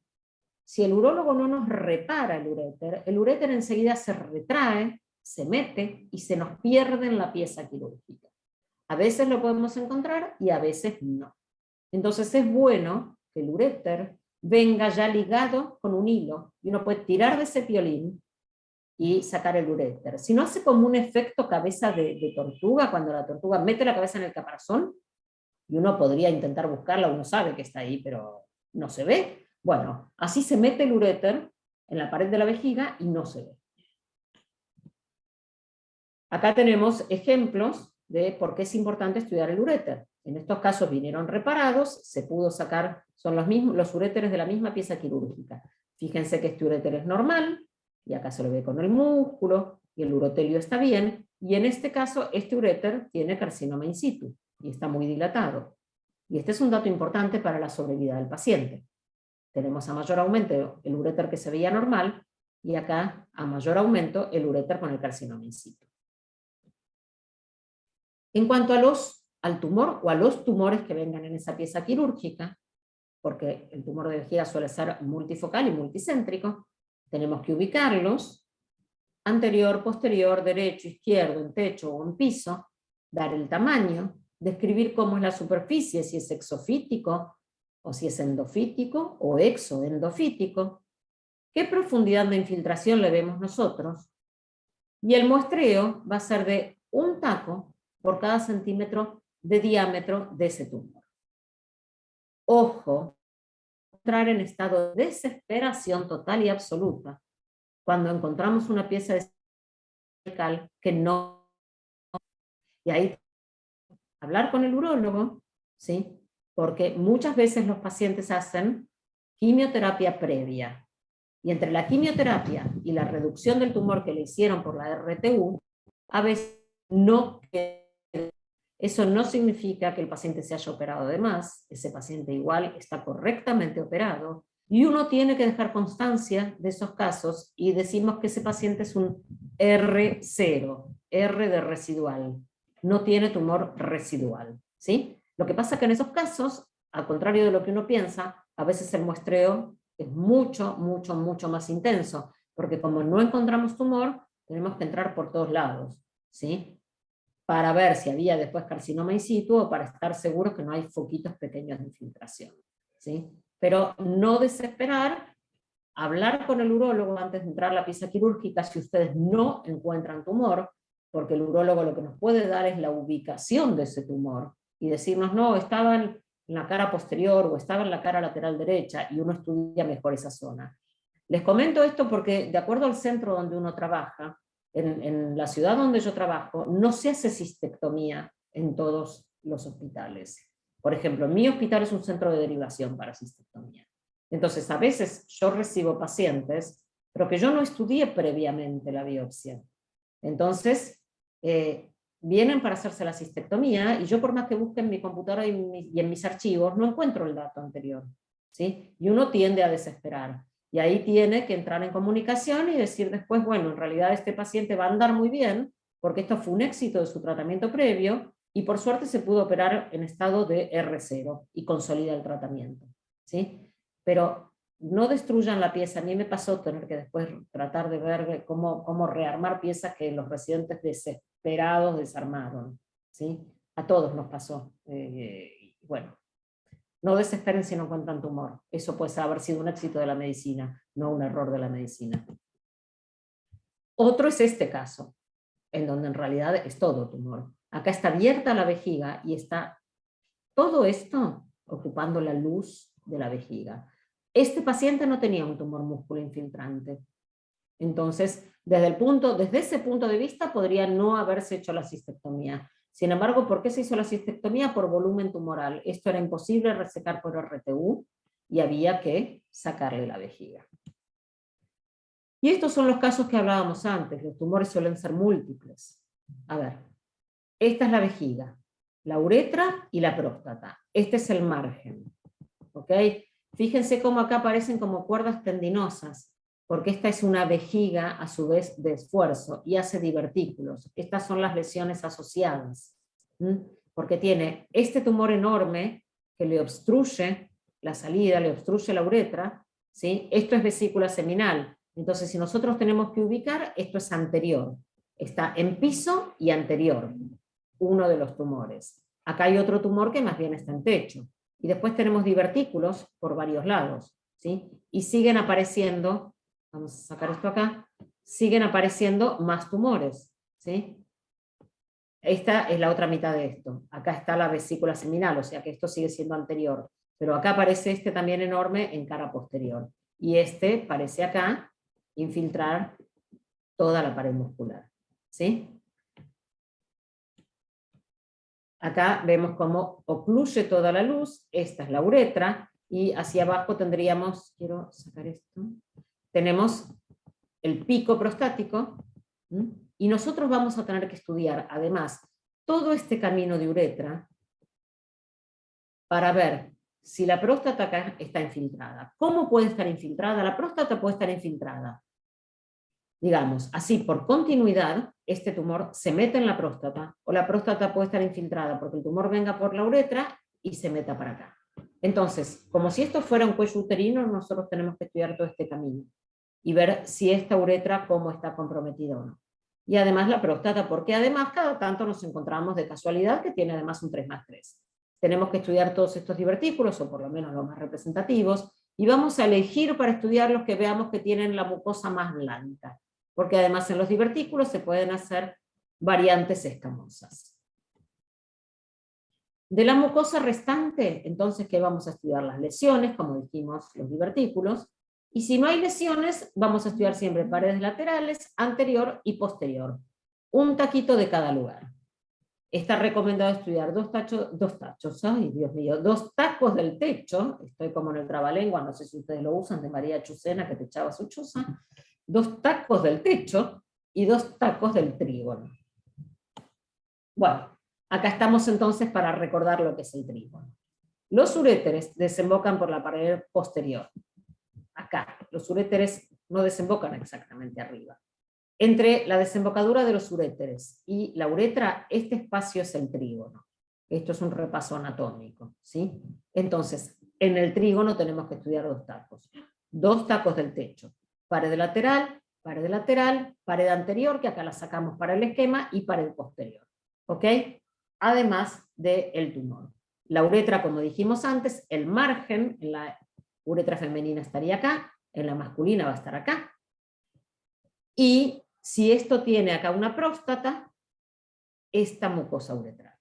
si el urólogo no nos repara el uréter enseguida se retrae, se mete y se nos pierde en la pieza quirúrgica. A veces lo podemos encontrar y a veces no. Entonces es bueno que el uréter venga ya ligado con un hilo, y uno puede tirar de ese piolín y sacar el uréter. Si no, hace como un efecto cabeza de tortuga, cuando la tortuga mete la cabeza en el caparazón, y uno podría intentar buscarla, uno sabe que está ahí, pero no se ve. Bueno, así se mete el uréter en la pared de la vejiga y no se ve. Acá tenemos ejemplos de por qué es importante estudiar el uréter. En estos casos vinieron reparados, se pudo sacar, son los uréteres de la misma pieza quirúrgica. Fíjense que este uréter es normal, y acá se lo ve con el músculo, y el urotelio está bien, y en este caso este uréter tiene carcinoma in situ, y está muy dilatado. Y este es un dato importante para la sobrevida del paciente. Tenemos a mayor aumento el uréter que se veía normal, y acá a mayor aumento el uréter con el carcinoma in situ. En cuanto al tumor o a los tumores que vengan en esa pieza quirúrgica, porque el tumor de vejiga suele ser multifocal y multicéntrico, tenemos que ubicarlos, anterior, posterior, derecho, izquierdo, en techo o en piso, dar el tamaño, describir cómo es la superficie, si es exofítico, o si es endofítico, o exoendofítico, qué profundidad de infiltración le vemos nosotros, y el muestreo va a ser de un taco por cada centímetro de diámetro de ese tumor. Ojo, entrar en estado de desesperación total y absoluta cuando encontramos una pieza de cervical que no... Y ahí hablar con el urólogo, ¿sí? Porque muchas veces los pacientes hacen quimioterapia previa, y entre la quimioterapia y la reducción del tumor que le hicieron por la RTU, a veces no queda. Eso no significa que el paciente se haya operado de más, ese paciente igual está correctamente operado, y uno tiene que dejar constancia de esos casos, y decimos que ese paciente es un R0, R de residual, no tiene tumor residual, ¿sí? Lo que pasa es que en esos casos, al contrario de lo que uno piensa, a veces el muestreo es mucho más intenso, porque como no encontramos tumor, tenemos que entrar por todos lados, ¿sí? Para ver si había después carcinoma in situ o para estar seguros que no hay foquitos pequeños de infiltración, ¿sí? Pero no desesperar, hablar con el urólogo antes de entrar a la pieza quirúrgica si ustedes no encuentran tumor, porque el urólogo lo que nos puede dar es la ubicación de ese tumor, y decirnos, no, estaba en la cara posterior o estaba en la cara lateral derecha, y uno estudia mejor esa zona. Les comento esto porque, de acuerdo al centro donde uno trabaja, en la ciudad donde yo trabajo, no se hace cistectomía en todos los hospitales. Por ejemplo, mi hospital es un centro de derivación para cistectomía. Entonces, a veces yo recibo pacientes, pero que yo no estudié previamente la biopsia. Entonces, vienen para hacerse la cistectomía, y yo por más que busque en mi computadora y en mis archivos, no encuentro el dato anterior, ¿sí? Y uno tiende a desesperar. Y ahí tiene que entrar en comunicación y decir después, bueno, en realidad este paciente va a andar muy bien, porque esto fue un éxito de su tratamiento previo, y por suerte se pudo operar en estado de R0 y consolida el tratamiento, ¿sí? Pero no destruyan la pieza. A mí me pasó tener que después tratar de ver cómo rearmar piezas que los residentes desesperados desarmaron, ¿sí? A todos nos pasó. Bueno, no desesperen si no encuentran tumor. Eso puede haber sido un éxito de la medicina, no un error de la medicina. Otro es este caso, en donde en realidad es todo tumor. Acá está abierta la vejiga y está todo esto ocupando la luz de la vejiga. Este paciente no tenía un tumor músculo infiltrante. Entonces, desde ese punto de vista, podría no haberse hecho la cistectomía. Sin embargo, ¿por qué se hizo la cistectomía? Por volumen tumoral. Esto era imposible resecar por RTU y había que sacarle la vejiga. Y estos son los casos que hablábamos antes. Los tumores suelen ser múltiples. A ver, esta es la vejiga, la uretra y la próstata. Este es el margen. ¿Ok? Fíjense cómo acá aparecen como cuerdas tendinosas, porque esta es una vejiga a su vez de esfuerzo y hace divertículos. Estas son las lesiones asociadas, porque tiene este tumor enorme que le obstruye la salida, le obstruye la uretra, ¿sí? Esto es vesícula seminal. Entonces, si nosotros tenemos que ubicar, esto es anterior. Está en piso y anterior, uno de los tumores. Acá hay otro tumor que más bien está en techo. Y después tenemos divertículos por varios lados, ¿sí? Y siguen apareciendo, vamos a sacar esto acá, siguen apareciendo más tumores, ¿sí? Esta es la otra mitad de esto. Acá está la vesícula seminal, o sea que esto sigue siendo anterior. Pero acá aparece este también enorme en cara posterior. Y este parece acá infiltrar toda la pared muscular, ¿sí? Acá vemos cómo ocluye toda la luz. Esta es la uretra, y hacia abajo tendríamos, quiero sacar esto, tenemos el pico prostático, y nosotros vamos a tener que estudiar además todo este camino de uretra para ver si la próstata acá está infiltrada. ¿Cómo puede estar infiltrada? La próstata puede estar infiltrada, digamos, así por continuidad. Este tumor se mete en la próstata, o la próstata puede estar infiltrada porque el tumor venga por la uretra y se meta para acá. Entonces, como si esto fuera un cuello uterino, nosotros tenemos que estudiar todo este camino y ver si esta uretra cómo está comprometida o no. Y además la próstata, porque además cada tanto nos encontramos de casualidad que tiene además un 3+3. Tenemos que estudiar todos estos divertículos, o por lo menos los más representativos, y vamos a elegir para estudiar los que veamos que tienen la mucosa más blanca, porque además en los divertículos se pueden hacer variantes escamosas. De la mucosa restante, entonces, ¿qué vamos a estudiar? Las lesiones, como dijimos, los divertículos, y si no hay lesiones, vamos a estudiar siempre paredes laterales, anterior y posterior. Un taquito de cada lugar. Está recomendado estudiar dos tachos, ay Dios mío, 2 tacos del techo, estoy como en el trabalengua, no sé si ustedes lo usan, de María Chucena, que te echaba su chuza, 2 tacos del techo y 2 tacos del trígono. Bueno, acá estamos entonces para recordar lo que es el trígono. Los uréteres desembocan por la pared posterior. Acá, los uréteres no desembocan exactamente arriba. Entre la desembocadura de los uréteres y la uretra, este espacio es el trígono. Esto es un repaso anatómico, ¿sí? Entonces, en el trígono tenemos que estudiar 2 tacos. 2 tacos del techo, pared lateral pared lateral, pared anterior, que acá la sacamos para el esquema, y pared posterior. ¿Ok? Además del tumor. La uretra, como dijimos antes, el margen en la uretra femenina estaría acá, en la masculina va a estar acá. Y si esto tiene acá una próstata, esta mucosa uretraria.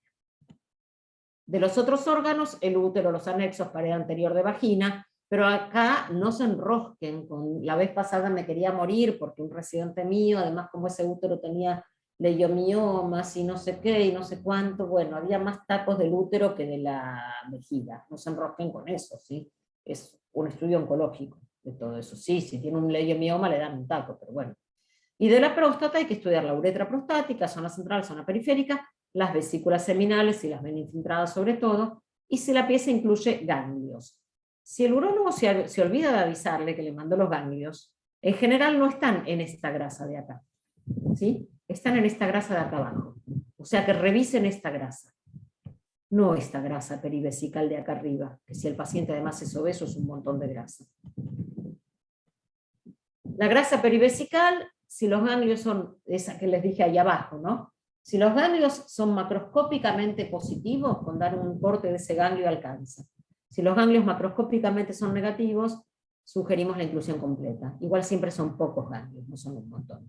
De los otros órganos, el útero, los anexos, pared anterior de vagina, pero acá no se enrosquen. La vez pasada me quería morir porque un residente mío, además como ese útero tenía leiomiomas y no sé qué y no sé cuánto, bueno, había más tacos del útero que de la vejiga. No se enrosquen con eso, ¿sí? Es un estudio oncológico de todo eso. Sí, si tiene un leiomioma le dan un taco, pero bueno. Y de la próstata hay que estudiar la uretra prostática, zona central, zona periférica, las vesículas seminales y las venas infiltradas sobre todo, y si la pieza incluye ganglios. Si el urólogo se olvida de avisarle que le mandó los ganglios, en general no están en esta grasa de acá, ¿sí? Están en esta grasa de acá abajo. O sea que revisen esta grasa, no esta grasa perivesical de acá arriba, que si el paciente además es obeso es un montón de grasa. La grasa perivesical, si los ganglios son, esa que les dije ahí abajo, ¿no? Si los ganglios son macroscópicamente positivos, con dar un corte de ese ganglio alcanza. Si los ganglios macroscópicamente son negativos, sugerimos la inclusión completa. Igual siempre son pocos ganglios, no son un montón.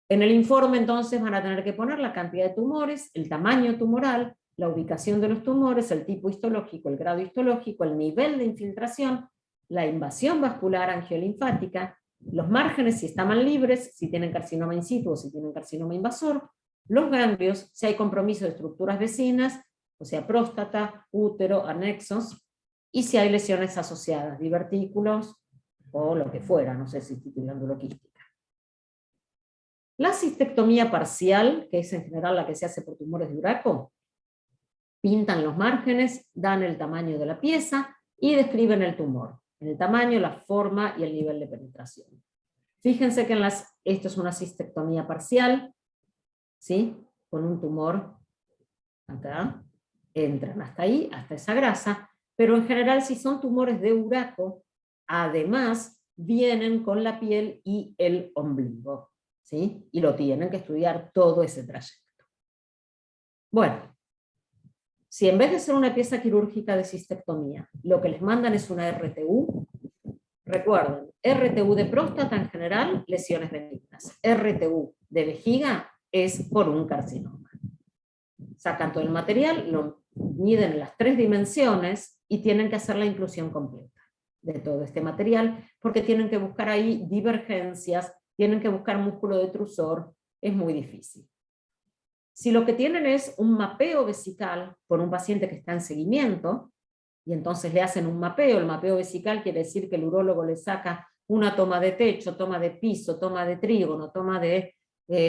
En el informe entonces van a tener que poner la cantidad de tumores, el tamaño tumoral, la ubicación de los tumores, el tipo histológico, el grado histológico, el nivel de infiltración, la invasión vascular angiolinfática, los márgenes si estaban libres, si tienen carcinoma in situ o si tienen carcinoma invasor, los ganglios, si hay compromiso de estructuras vecinas, o sea, próstata, útero, anexos, y si hay lesiones asociadas, divertículos o lo que fuera, no sé si estoy titulando quística. La cistectomía parcial, que es en general la que se hace por tumores de Uraco, pintan los márgenes, dan el tamaño de la pieza y describen el tumor, el tamaño, la forma y el nivel de penetración. Fíjense que esto es una cistectomía parcial, ¿sí? Con un tumor acá, entran hasta ahí, hasta esa grasa, pero en general si son tumores de Uraco, además vienen con la piel y el ombligo, ¿sí? Y lo tienen que estudiar todo ese trayecto. Bueno, si en vez de ser una pieza quirúrgica de cistectomía, lo que les mandan es una RTU, recuerden, RTU de próstata en general, lesiones benignas. RTU de vejiga es por un carcinoma. Sacan todo el material, lo miden en las 3 dimensiones y tienen que hacer la inclusión completa de todo este material, porque tienen que buscar ahí divergencias, tienen que buscar músculo detrusor, es muy difícil. Si lo que tienen es un mapeo vesical por un paciente que está en seguimiento, y entonces le hacen un mapeo, el mapeo vesical quiere decir que el urólogo le saca una toma de techo, toma de piso, toma de trígono, toma de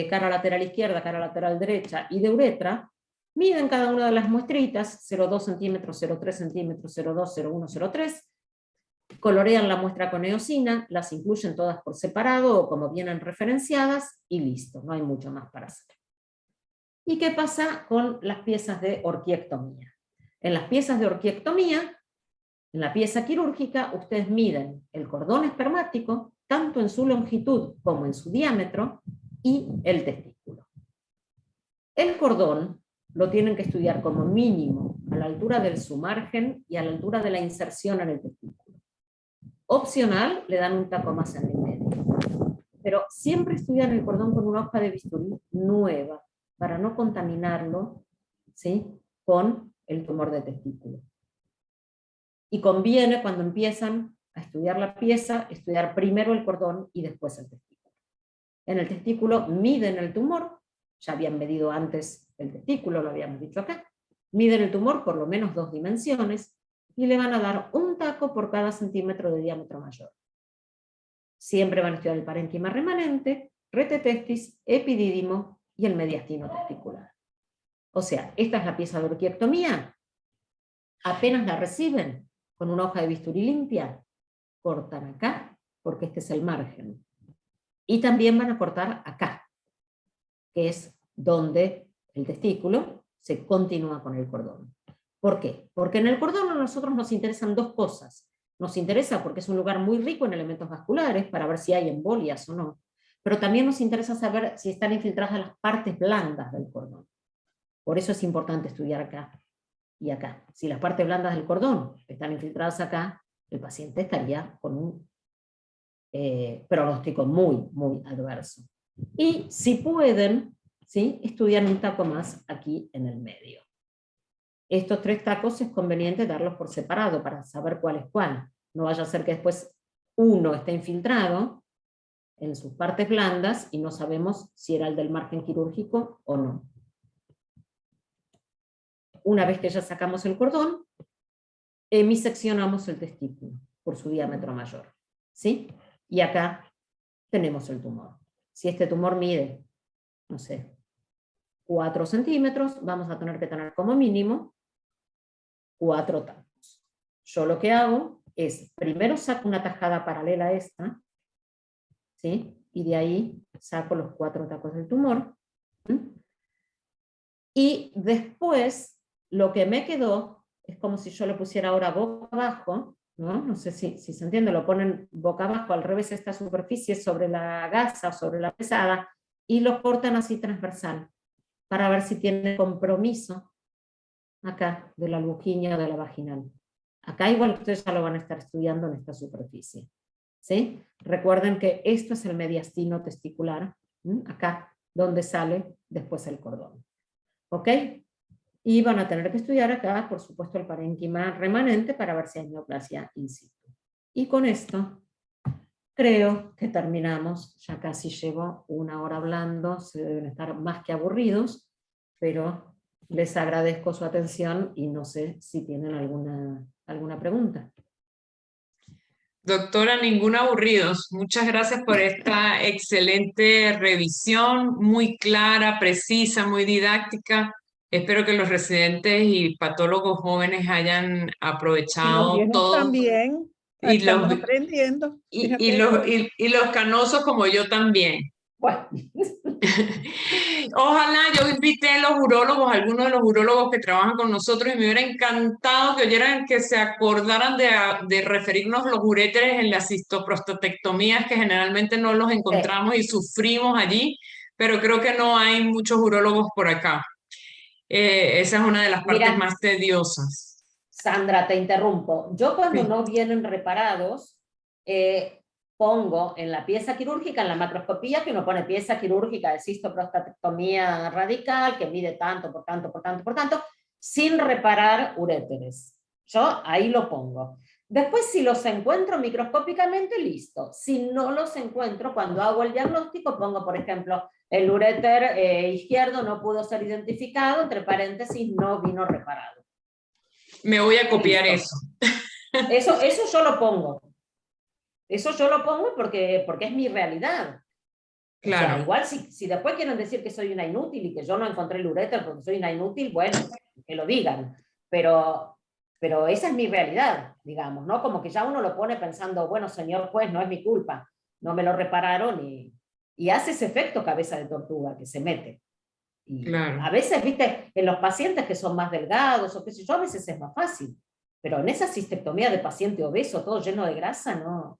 cara lateral izquierda, cara lateral derecha y de uretra, miden cada una de las muestritas, 0,2 centímetros, 0,3 centímetros, 0,2, 0,1, 0,3, colorean la muestra con eosina, las incluyen todas por separado o como vienen referenciadas y listo, no hay mucho más para hacer. ¿Y qué pasa con las piezas de orquiectomía? En las piezas de orquiectomía, en la pieza quirúrgica, ustedes miden el cordón espermático, tanto en su longitud como en su diámetro, y el testículo. El cordón lo tienen que estudiar como mínimo a la altura del sumargen y a la altura de la inserción en el testículo. Opcional, le dan un taco más en el medio. Pero siempre estudian el cordón con una hoja de bisturí nueva, para no contaminarlo, ¿sí?, con el tumor de testículo. Y conviene, cuando empiezan a estudiar la pieza, estudiar primero el cordón y después el testículo. En el testículo miden el tumor, ya habían medido antes el testículo, lo habíamos dicho acá, miden el tumor por lo menos 2 dimensiones y le van a dar un taco por cada centímetro de diámetro mayor. Siempre van a estudiar el parénquima remanente, retetestis, epidídimo y el mediastino testicular. O sea, esta es la pieza de orquiectomía. Apenas la reciben con una hoja de bisturí limpia, cortan acá, porque este es el margen. Y también van a cortar acá, que es donde el testículo se continúa con el cordón. ¿Por qué? Porque en el cordón a nosotros nos interesan 2 cosas. nos interesa porque es un lugar muy rico en elementos vasculares para ver si hay embolias o no, pero también nos interesa saber si están infiltradas las partes blandas del cordón. Por eso es importante estudiar acá y acá. Si las partes blandas del cordón están infiltradas acá, el paciente estaría con un pronóstico muy, muy adverso. Y si pueden, ¿sí?, estudiar un taco más aquí en el medio. Estos 3 tacos es conveniente darlos por separado para saber cuál es cuál. No vaya a ser que después uno esté infiltrado en sus partes blandas y no sabemos si era el del margen quirúrgico o no. Una vez que ya sacamos el cordón, hemiseccionamos el testículo por su diámetro mayor, ¿sí? Y acá tenemos el tumor. Si este tumor mide, no sé, 4 centímetros, vamos a tener que tener como mínimo 4 tacos. Yo lo que hago es, primero saco una tajada paralela a esta, ¿sí? Y de ahí saco los 4 tacos del tumor. ¿Sí? Y después, lo que me quedó, es como si yo lo pusiera ahora boca abajo, ¿no? No sé si se entiende, lo ponen boca abajo, al revés esta superficie sobre la gasa, sobre la pesada, y lo cortan así transversal, para ver si tiene compromiso acá, de la lujinia o de la vaginal. Acá igual ustedes ya lo van a estar estudiando en esta superficie. ¿Sí? Recuerden que esto es el mediastino testicular, ¿sí? Acá, donde sale después el cordón. ¿Ok? Y van a tener que estudiar acá, por supuesto, el parénquima remanente para ver si hay neoplasia in situ. Y con esto creo que terminamos. Ya casi llevo 1 hora hablando, se deben estar más que aburridos, pero les agradezco su atención y no sé si tienen alguna pregunta. Doctora, ningún aburridos. Muchas gracias por esta excelente revisión, muy clara, precisa, muy didáctica. Espero que los residentes y patólogos jóvenes hayan Y los aprovechado viejos todo también. y Estamos los, aprendiendo. y, y Fíjate los, eso. y los canosos como yo también. Bueno, Ojalá yo invité a los urólogos, algunos de los urólogos que trabajan con nosotros, y me hubiera encantado que oyeran, que se acordaran de referirnos los uréteres en las cistoprostatectomías, que generalmente no los encontramos y sufrimos allí, pero creo que no hay muchos urólogos por acá. Esa es una de las partes mira, más tediosas. Sandra, te interrumpo. Yo cuando Sí. no vienen reparados, pongo en la pieza quirúrgica, en la macroscopía, que uno pone pieza quirúrgica de cistoprostatectomía radical, que mide tanto, por tanto, por tanto, por tanto, sin reparar uréteres. Yo ahí lo pongo. Después, si los encuentro microscópicamente, listo. Si no los encuentro, cuando hago el diagnóstico, pongo, por ejemplo, el uréter izquierdo no pudo ser identificado, entre paréntesis, no vino reparado. Me voy a copiar Listo. eso. Eso yo lo pongo. Eso yo lo pongo porque es mi realidad. O sea, Claro. igual si después quieren decir que soy una inútil y que yo no encontré el uréter porque soy una inútil, bueno, que lo digan. Pero esa es mi realidad, digamos, ¿no? Como que ya uno lo pone pensando, bueno, señor juez, no es mi culpa, no me lo repararon y hace ese efecto cabeza de tortuga que se mete. Y Claro. a veces, viste, en los pacientes que son más delgados o qué sé yo, a veces es más fácil. Pero en esa cistectomía de paciente obeso, todo lleno de grasa, no.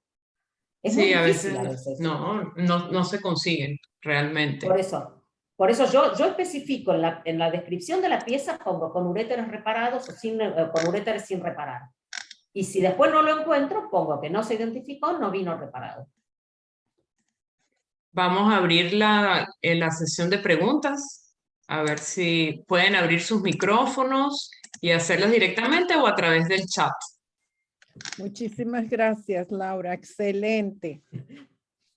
Es muy Sí, a difícil veces a veces. no se consiguen realmente. Por eso yo especifico en la descripción de la pieza, pongo con uréteres reparados o con uréteres sin reparar. Y si después no lo encuentro, pongo que no se identificó, no vino reparado. Vamos a abrir la sesión de preguntas, a ver si pueden abrir sus micrófonos y hacerlas directamente o a través del chat. Muchísimas gracias, Laura. Excelente.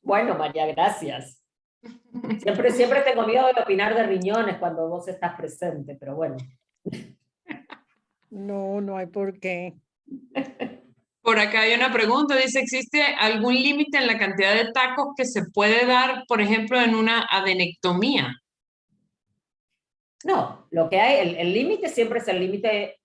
Bueno, María, gracias. Siempre tengo miedo de opinar de riñones cuando vos estás presente, pero bueno. No hay por qué. Por acá hay una pregunta, dice, ¿existe algún límite en la cantidad de tacos que se puede dar, por ejemplo, en una adenectomía? No, lo que hay, el límite siempre es el límite,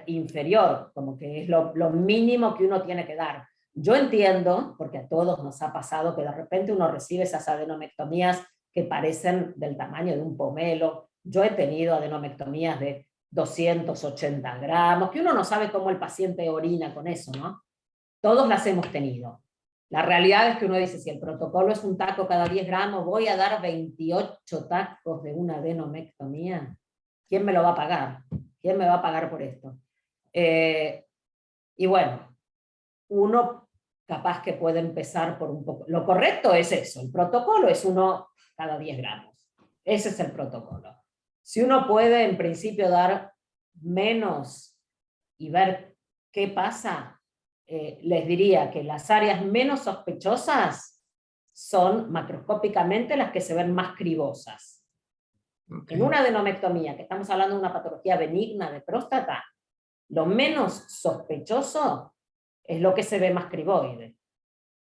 inferior, como que es lo mínimo que uno tiene que dar. Yo entiendo, porque a todos nos ha pasado que de repente uno recibe esas adenomectomías que parecen del tamaño de un pomelo. Yo he tenido adenomectomías de 280 gramos, que uno no sabe cómo el paciente orina con eso, ¿no? Todos las hemos tenido. La realidad es que uno dice, si el protocolo es un taco cada 10 gramos, voy a dar 28 tacos de una adenomectomía. ¿Quién me lo va a pagar? ¿Quién me va a pagar por esto? Y bueno, uno capaz que puede empezar por un poco. Lo correcto es eso, el protocolo es uno cada 10 gramos. Ese es el protocolo. Si uno puede en principio dar menos y ver qué pasa, les diría que las áreas menos sospechosas son macroscópicamente las que se ven más cribosas. Okay. En una adenomectomía, que estamos hablando de una patología benigna de próstata, lo menos sospechoso es lo que se ve más criboide,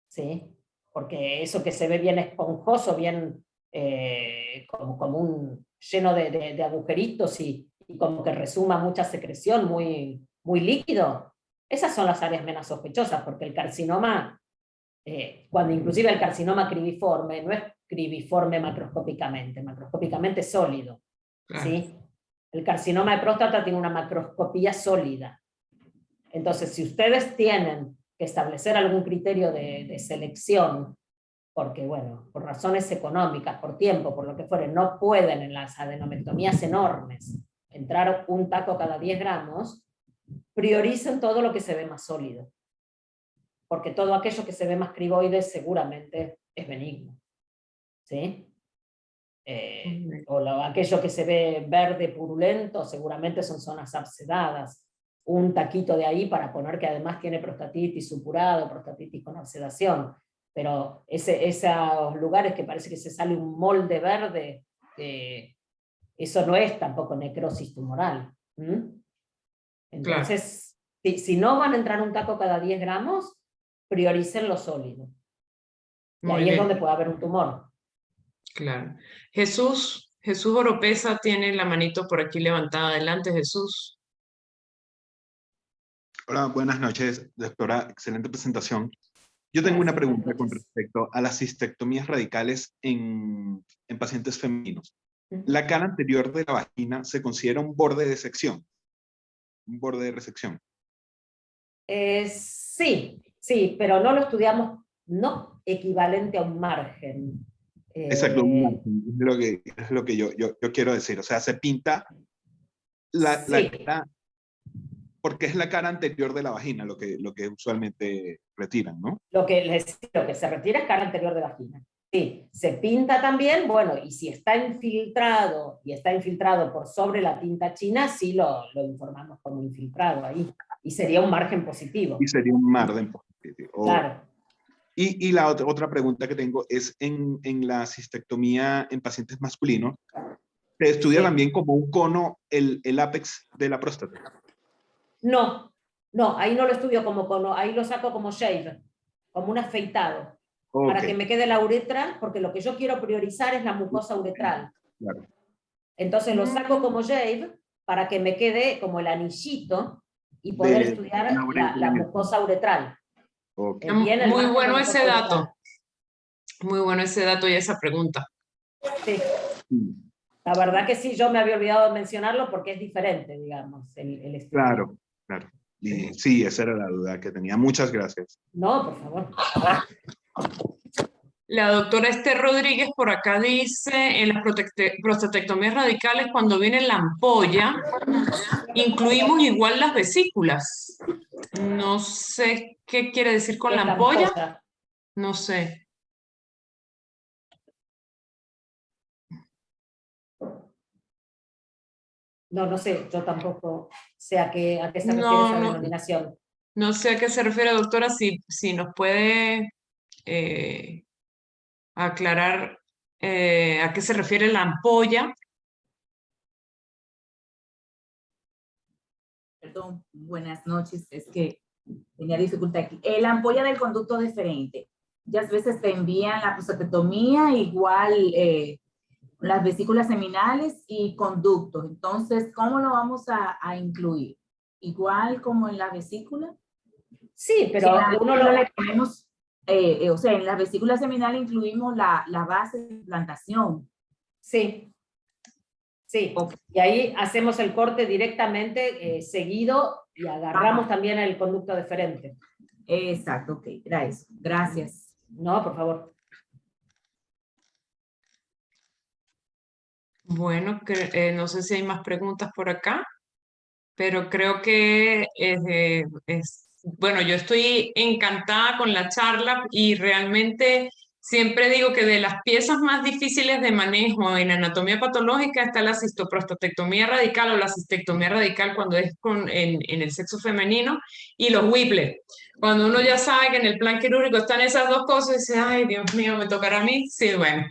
¿sí? Porque eso que se ve bien esponjoso, bien como un lleno de agujeritos y como que resuma mucha secreción, muy líquido, esas son las áreas menos sospechosas, porque el carcinoma, cuando inclusive el carcinoma cribiforme, no es cribiforme macroscópicamente es sólido, Claro. ¿sí? El carcinoma de próstata tiene una macroscopía sólida. Entonces, si ustedes tienen que establecer algún criterio de selección, porque, bueno, por razones económicas, por tiempo, por lo que fuere, no pueden en las adenomectomías enormes entrar un taco cada 10 gramos, prioricen todo lo que se ve más sólido. Porque todo aquello que se ve más criboide seguramente es benigno. ¿Sí? Aquello que se ve verde purulento seguramente son zonas abscedadas. Un taquito de ahí para poner que además tiene prostatitis supurado, prostatitis con abscedación. Pero esos lugares que parece que se sale un molde verde, eso no es tampoco necrosis tumoral. Entonces, claro, si no van a entrar un taco cada 10 gramos, prioricen lo sólido. Y ahí es donde puede haber un tumor. Claro. Jesús Oropesa tiene la manito por aquí levantada. Adelante, Jesús. Hola, buenas noches, doctora. Excelente presentación. Yo tengo una pregunta con respecto a las cistectomías radicales en pacientes femeninos. ¿La cara anterior de la vagina se considera un borde de sección? ¿Un borde de resección? Sí, pero no lo estudiamos, no equivalente a un margen. Exacto, un margen, es lo que yo quiero decir. O sea, se pinta la cara, porque es la cara anterior de la vagina lo que usualmente retiran, ¿no? Lo que se retira es cara anterior de vagina. Sí, se pinta también, bueno, y si está infiltrado, y está infiltrado por sobre la tinta china, sí lo informamos como infiltrado ahí, y sería un margen positivo. Y sería un margen positivo. Claro. Y la otra pregunta que tengo es en la cistectomía en pacientes masculinos, ¿se estudia también como un cono el ápex de la próstata? No, ahí no lo estudio como cono, ahí lo saco como shave, como un afeitado. Okay. Para que me quede la uretra, porque lo que yo quiero priorizar es la mucosa uretral. Claro. Entonces lo saco como shave para que me quede como el anillito y poder estudiar la mucosa uretral. Okay. Muy bueno ese dato. Muy bueno ese dato y esa pregunta. Sí. La verdad que sí, yo me había olvidado de mencionarlo porque es diferente, digamos, el estudio. Claro. Y sí, esa era la duda que tenía. Muchas gracias. No, por favor. La doctora Esther Rodríguez por acá dice, en las prostatectomías radicales, cuando viene la ampolla, incluimos igual las vesículas. No sé qué quiere decir con la ampolla. No sé. No sé, yo tampoco sé a qué se refiere esa denominación. No sé a qué se refiere, doctora, si nos puede aclarar a qué se refiere la ampolla. Perdón, buenas noches, es que tenía dificultad aquí. La ampolla del conducto deferente. Muchas veces te envían la prostatectomía, igual las vesículas seminales y conductos. Entonces, ¿cómo lo vamos a incluir? ¿Igual como en la vesícula? Sí, pero uno lo le ponemos, o sea, en la vesícula seminal incluimos la base de implantación. Sí. Sí, Ok. y ahí hacemos el corte directamente seguido y agarramos también el conducto deferente. Exacto, ok, era eso. Gracias. No, por favor. Bueno, no sé si hay más preguntas por acá, pero creo que bueno, yo estoy encantada con la charla y realmente siempre digo que de las piezas más difíciles de manejo en anatomía patológica está la cistoprostatectomía radical o la cistectomía radical cuando es en el sexo femenino y los Whipple. Cuando uno ya sabe que en el plan quirúrgico están esas dos cosas, dice, ay, Dios mío, ¿me tocará a mí? Sí, bueno.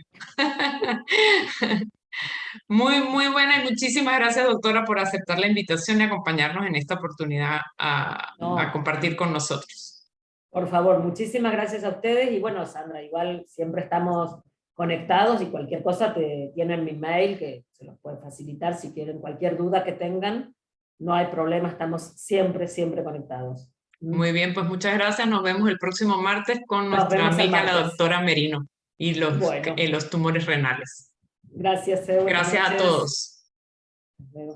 Muy, muy buena y muchísimas gracias, doctora, por aceptar la invitación y acompañarnos en esta oportunidad a No. compartir con nosotros. Por favor, muchísimas gracias a ustedes y bueno, Sandra, igual siempre estamos conectados y cualquier cosa tienen mi mail que se los puede facilitar si quieren cualquier duda que tengan, no hay problema, estamos siempre, siempre conectados. Muy bien, pues muchas gracias. Nos vemos el próximo martes con Nos nuestra vemos el amiga, la martes. doctora Merino, y Bueno. los tumores renales. Gracias, buenas Gracias a noches. todos. Hasta luego.